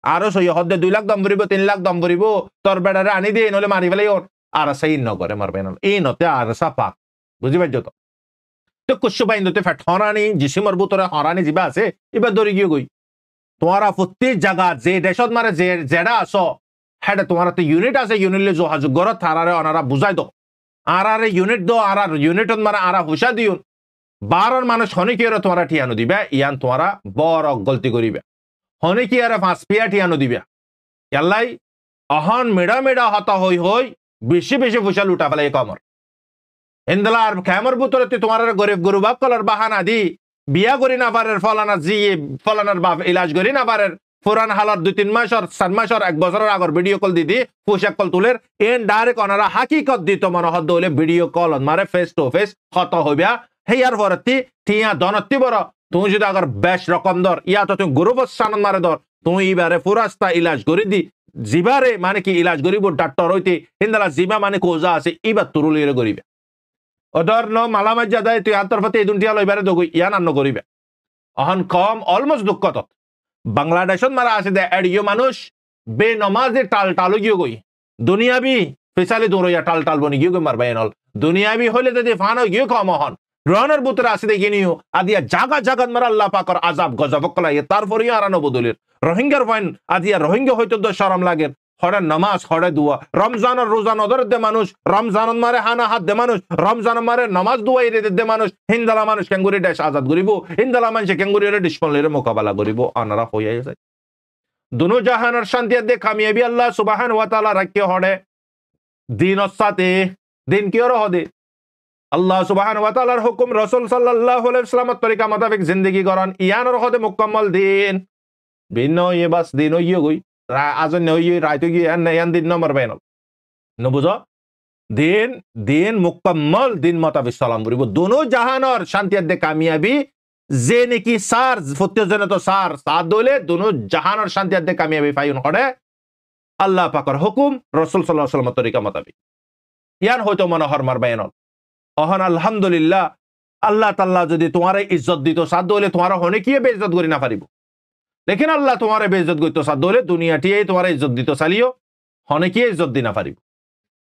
আরো সই হদ্দে 2 লাখ দম ভরিব 3 লাখ দম ভরিব তোর বেড়ারে আনি দিয়ে নলে মারি ফেলাই আর সেই নগরে মারবে না এই নতে আর সাপাক বুঝি পাইছ তো কুসু বাইন্দতে ফেট হরানি জিসিমর বুতরে হরানি যা আছে এবার দৌড়ি গিয়ে গই তোমারা প্রত্যেক জায়গা যে দেশত মারে যে জেডা আস হ্যাঁ তোমার ইউনিট আছে ইউনিট যোগাযোগ করো তারারে অনারা বুঝাই দো আর ইউনিট দো আর ইউনিট মানে আর হুসা দিও বারর মানুষ হনিকি আর তোমারা ঠিয়ানো দিবে ইয়ান তোমারা বড় গলতি করিবে হনিকি আর 5 পিয়া ঠিয়ানো দিবে ইয়াল্লাই অহন মেডা মেডা হতা হই বেশি বেশি পয়সা লুটা ফেলাই কমর ইন্দলা আর ক্যামর বুতরতে তোমার গরিব গরু বাপ কলার বাহানা দি বিয়া করি না পারের ফলানার বাপ ইলাজ করি না পারের পুরান হালার 2-3 মাসর 7 মাসর 1 বছরের আগর ভিডিও কল দিদি পোশাক কল তুলের এন ডাইরেক্ট অনারা হাকিকত দিত মনে হদ হলে ভিডিও কল মারে ফেস টু ফেস হত হইবা হেয়ার ভরতি টিয়া দনতি বড় তুমি যদি আগর বেশ রকম দর ইয়া তো তুমি গরু বসানন মারে দর তুমি ইবারে পুরাস্তা ইলাজ করি দি জিবারে মানে কি ইলাজ করিব ডাক্তার হইতে ইন্দলা জিবা মানে কোজা আছে ইবা তুরুলিরে করিবে ওদর ন মালামাজ যাদাই তুই আন্তর ফতে এই দুনিয়া লইবারে দগই ইয়ান আন্ন করিবে অহন কম অলমোস্ট দুঃখত বাংলাদেশত মারা আছে দে এডিও মানুষ বে নমাজে টাল টাল গিয়ে গই দুনিয়াবি ফেসালে দৌড়ইয়া টাল টাল বনি গিয়ে মারবা এনল দুনিয়াবি হইলে যদি ফানো গিয়ে কম হন রনের বুতরে আছে দেখি নিও আদিয়া জাগা জাগাত মারা আল্লাহ পাকর আজাব গজব কলাই তারপরে আরানো বদলের রোহিঙ্গার পয়েন্ট আদিয়া রোহিঙ্গা হয়তো তো শরম লাগে হরে নামাজ হরে দুয়া রমজানের রোজা নদর দে মানুষ রমজান মারে হানা হাত দে মানুষ রমজান মারে নামাজ দুয়া ইরে দে মানুষ হিন্দালা মানুষ কেঙ্গুরি দেশ আজাদ করিব হিন্দালা মানুষ কেঙ্গুরি ডিসপনলের মোকাবেলা করিব আনারা হইয়া যায় দুনো জাহানের শান্তি দে কামিয়াবি আল্লাহ সুবহান ওয়া তাআলা রাখিয়ে হড়ে দিন সাথে দিন কি ওর হদে আল্লাহ সুবহান ওয়া তাআলার হুকুম রাসূল সাল্লাল্লাহু আলাইহি ওয়াসাল্লামের তরিকা মোতাবেক জিন্দেগি করন ইয়ানোর হদে মুকম্মল দিন ভিন্ন ইয়ে বাস দিন ইয়ে গই আজন ইয়ে রাইতো গিয়ে ইয়ান দিন নম্বর বেন নবুঝ দিন দিন মুকম্মল দিন মোতাবেক সালাম করিব দুনো জাহানের শান্তি দে কামিয়াবি যে নাকি সার ফত্যজনে তো সার সাদ দলে দুনো জাহানের শান্তি দে কামিয়াবি ফাইন হড়ে আল্লাহ পাকের হুকুম রাসূল সাল্লাল্লাহু আলাইহি ওয়াসাল্লামের তরিকা মোতাবেক ইয়ান হয়তো মনোহর মার বেন অহন আলহামদুলিল্লাহ আল্লাহ তাআলা যদি তোমারে ইজ্জত দিত সাদ দলে তোমার হনে কি বেইজ্জত করি না পারিব लेकिन अल्लाह तुम्हारे बेइज्जत करते साथ दोले दुनिया टी तुम्हारे इज्जत दी तो सालियो होने की इज्जत दी ना पारिब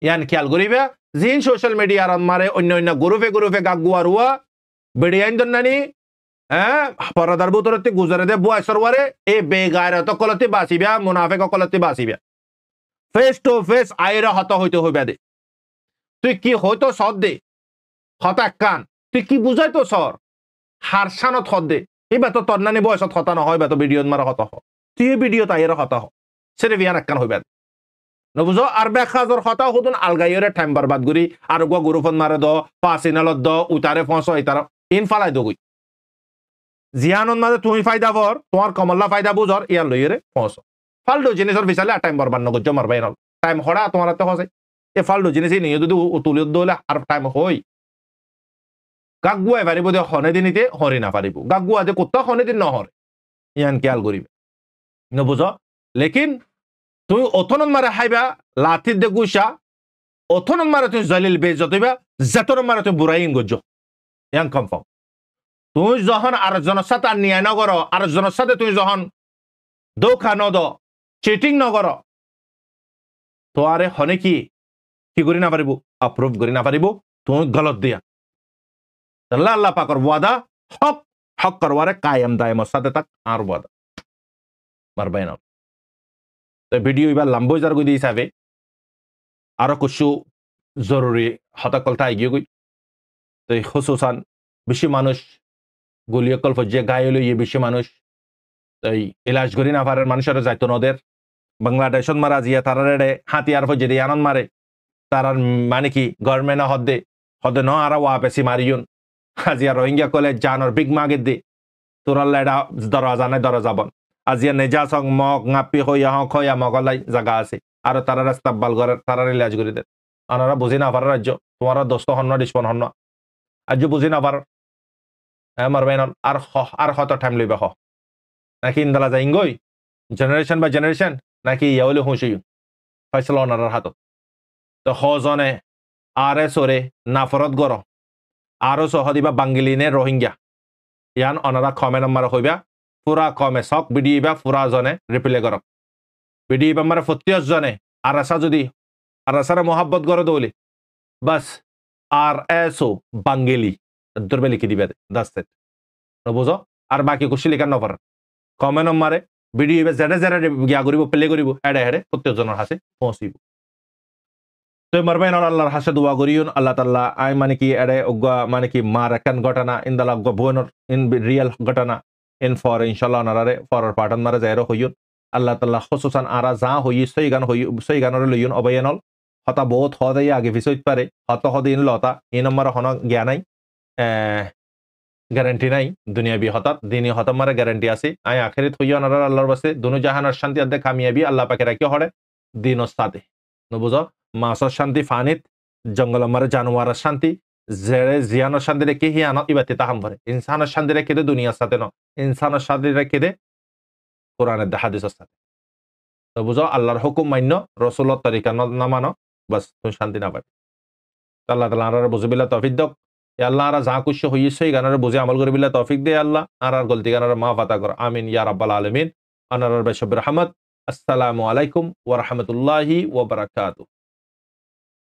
यान ख्याल करिबे जिन सोशल मीडिया आर मारे अन्य अन्य ग्रुपे गागुआ रुआ बेडियाइन दन्नानी परदार बुतरते गुजरे दे बुआ सरवारे ए बेगायरत कलते बासिबा मुनाफिक कलते बासिबा फेस टू फेस आइरा हत হইতে হইবা দে তুই কি হইতো সদ দে হতা কান তুই কি বুঝাই তো সর হারসানত হদ দে এবার তো তন্নানি বয়সত হতা নহয় বা তো ভিডিওত মারা হতা হ তুই ভিডিও তাইরা হতা হ সেরে বিয়ান একখান হইবা নবুঝো আর বেখাজর হতা হতুন আলগাইরে টাইম বরবাদ করি আর গো গ্রুপত মারে দ পাসিনালত দ উতারে ফসো ইতার ইন ফালাই দগুই জিয়ানন মাঝে তুমি ফায়দা বর তোমার কমল্লা ফায়দা বুঝর ইয়ার লইরে ফসো ফালতু জিনিসের বিচালে টাইম বরবাদ নগজ মারবাই নল টাইম হড়া তোমার তো হসে এ ফালতু জিনিস নিয়ে যদি তুলি দলে আর টাইম হই গাগুয়াই পারিব দে হনে দিনিতে হরি না পারিব গাগুয়া যে কোত্তা হনে দিন নহরে ইয়ান খেয়াল করিবে নবুঝ লেকিন তুই অথনন মারে হাইবা লাথি দে গুসা অথনন মারে তুই জলিল বেজত হইবা জাতর মারে তুই বুড়াইন গজ্জ ইয়ান কনফার্ম তুই যখন আর জনের সাথে আর নিয়ায় নগর আর জনের সাথে তুই যখন দৌখা নদ চিটিং নগর তো আরে হনে কি করি না পারিব অ্যাপ্রুভ করি না পারিব তুই গলত দিয়া আল্লাহ আল্লাহ পাকর ওয়াদা হক হক করওয়ারে কায়েম দায়েমর সাথে তাক আর ওয়াদা মারবাই না তো ভিডিও এবার লম্বই যার গই হিসাবে আরো কিছু জরুরি হতাকলটা এগিয়ে গই তো খুসুসান বেশি মানুষ গুলিয়কল ফজ্জে গায়ে লইয়ে বেশি মানুষ এই ইলাজ করি না পারের মানুষের যাইতো নদের বাংলাদেশত মারা জিয়া তারারে হাতিয়ার ফজ্জে দিয়ে আনন্দ মারে তারার মানে কি গভর্নমেন্ট হদে ন আর ওয়া পেছি মারিয়ন আজিয়া রোহিঙ্গা কলে জানর বিগ মাগে দে তোরাল্লাইডা দরজা নাই দরজা বন আজিয়া নেজা সং মগ ngapi হইয়া হক হইয়া মগলাই জায়গা আছে আর তারা রাস্তা বাল করে তারা ইলাজ করে দে আনারা বুঝি না পার রাজ্য তোমারা দোস্ত হন্ন ডিসপন হন্ন আজ বুঝি না পার মারবেন আর হত টাইম লইবা হ নাকি ইন্দালা যাইঙ্গই জেনারেশন বা জেনারেশন নাকি ইয়াওলে হুঁশি ফয়সালা ওনার হাতত তো হজনে আরে সরে নাফরত গর আরো সহদিবা বাঙ্গিলিনে রোহিঙ্গা ইয়ান অনারা কমে নম্বর হইবা পুরা কমে সক বিডিবা পুরা জনে রিপ্লে করক বিডিবা মারে 40 জনে আর আসা যদি আর আসারে মোহাব্বত গর দৌলি বাস আর এসো বাঙ্গিলি দুর্বে লিখি দিবে 10 সেট বুঝো আর বাকি কুশি লিখার নফর কমে নম্বরে ভিডিও এবার জেডে জেডে গিয়া করিব প্লে করিব হেডে হেডে প্রত্যেকজনের হাসে পৌঁছিব তো মারবেন আল্লাহর হাসে দোয়া করিউন আল্লাহ তাআলা আই মানে কি এডে উগা মানে কি মার একান ঘটনা ইনদালা বোনর ইন রিয়েল ঘটনা ইন ফর ইনশাআল্লাহ নারারে ফর পার্টন মারে যাইরো হইউন আল্লাহ তাআলা খুসুসান আরা যা হই সই গানরে লইউন অবয়ানল হতা বহুত হদে আগে ভিসইত পারে হত হদিন লতা এই নম্বর হন জ্ঞানাই গ্যারান্টি নাই দুনিয়াবি হঠাৎ দিনই হঠাৎ মারে গ্যারান্টি আছে আই আখেরিত হইয়া নারার আল্লাহর বাসে দুনো জাহানার শান্তি আদে কামিয়াবি আল্লাহ পাকে রাখি হরে দিন সাদে নবুজ মাছর শান্তি ফানিত জঙ্গল মারে জানোয়ারের শান্তি জেরে জিয়ানোর শান্তি রেখে হিয়ানত ইবাতে তাহাম ভরে ইনসানের শান্তি রেখে দে দুনিয়ার সাথে ন ইনসানের শান্তি রেখে দে কোরআনের হাদিসের সাথে তো বুঝো আল্লাহর হুকুম মান্য রসুলের তরিকা না মানো বাস তুমি শান্তি না পাবে আল্লাহ তাআলা আর বুঝবিল্লাহ তৌফিক দাও আল্লাহ আর যা কুশ হইছে এই গানের বুঝে আমল করিবিল্লা তৌফিক দে আল্লাহ আর গলতি গানের মাফ আতা কর আমিন ইয়া রাব্বাল আলামিন আনার বাইশব রহমত আসসালামু আলাইকুম ওয়া রাহমাতুল্লাহি ওয়া বারাকাতুহু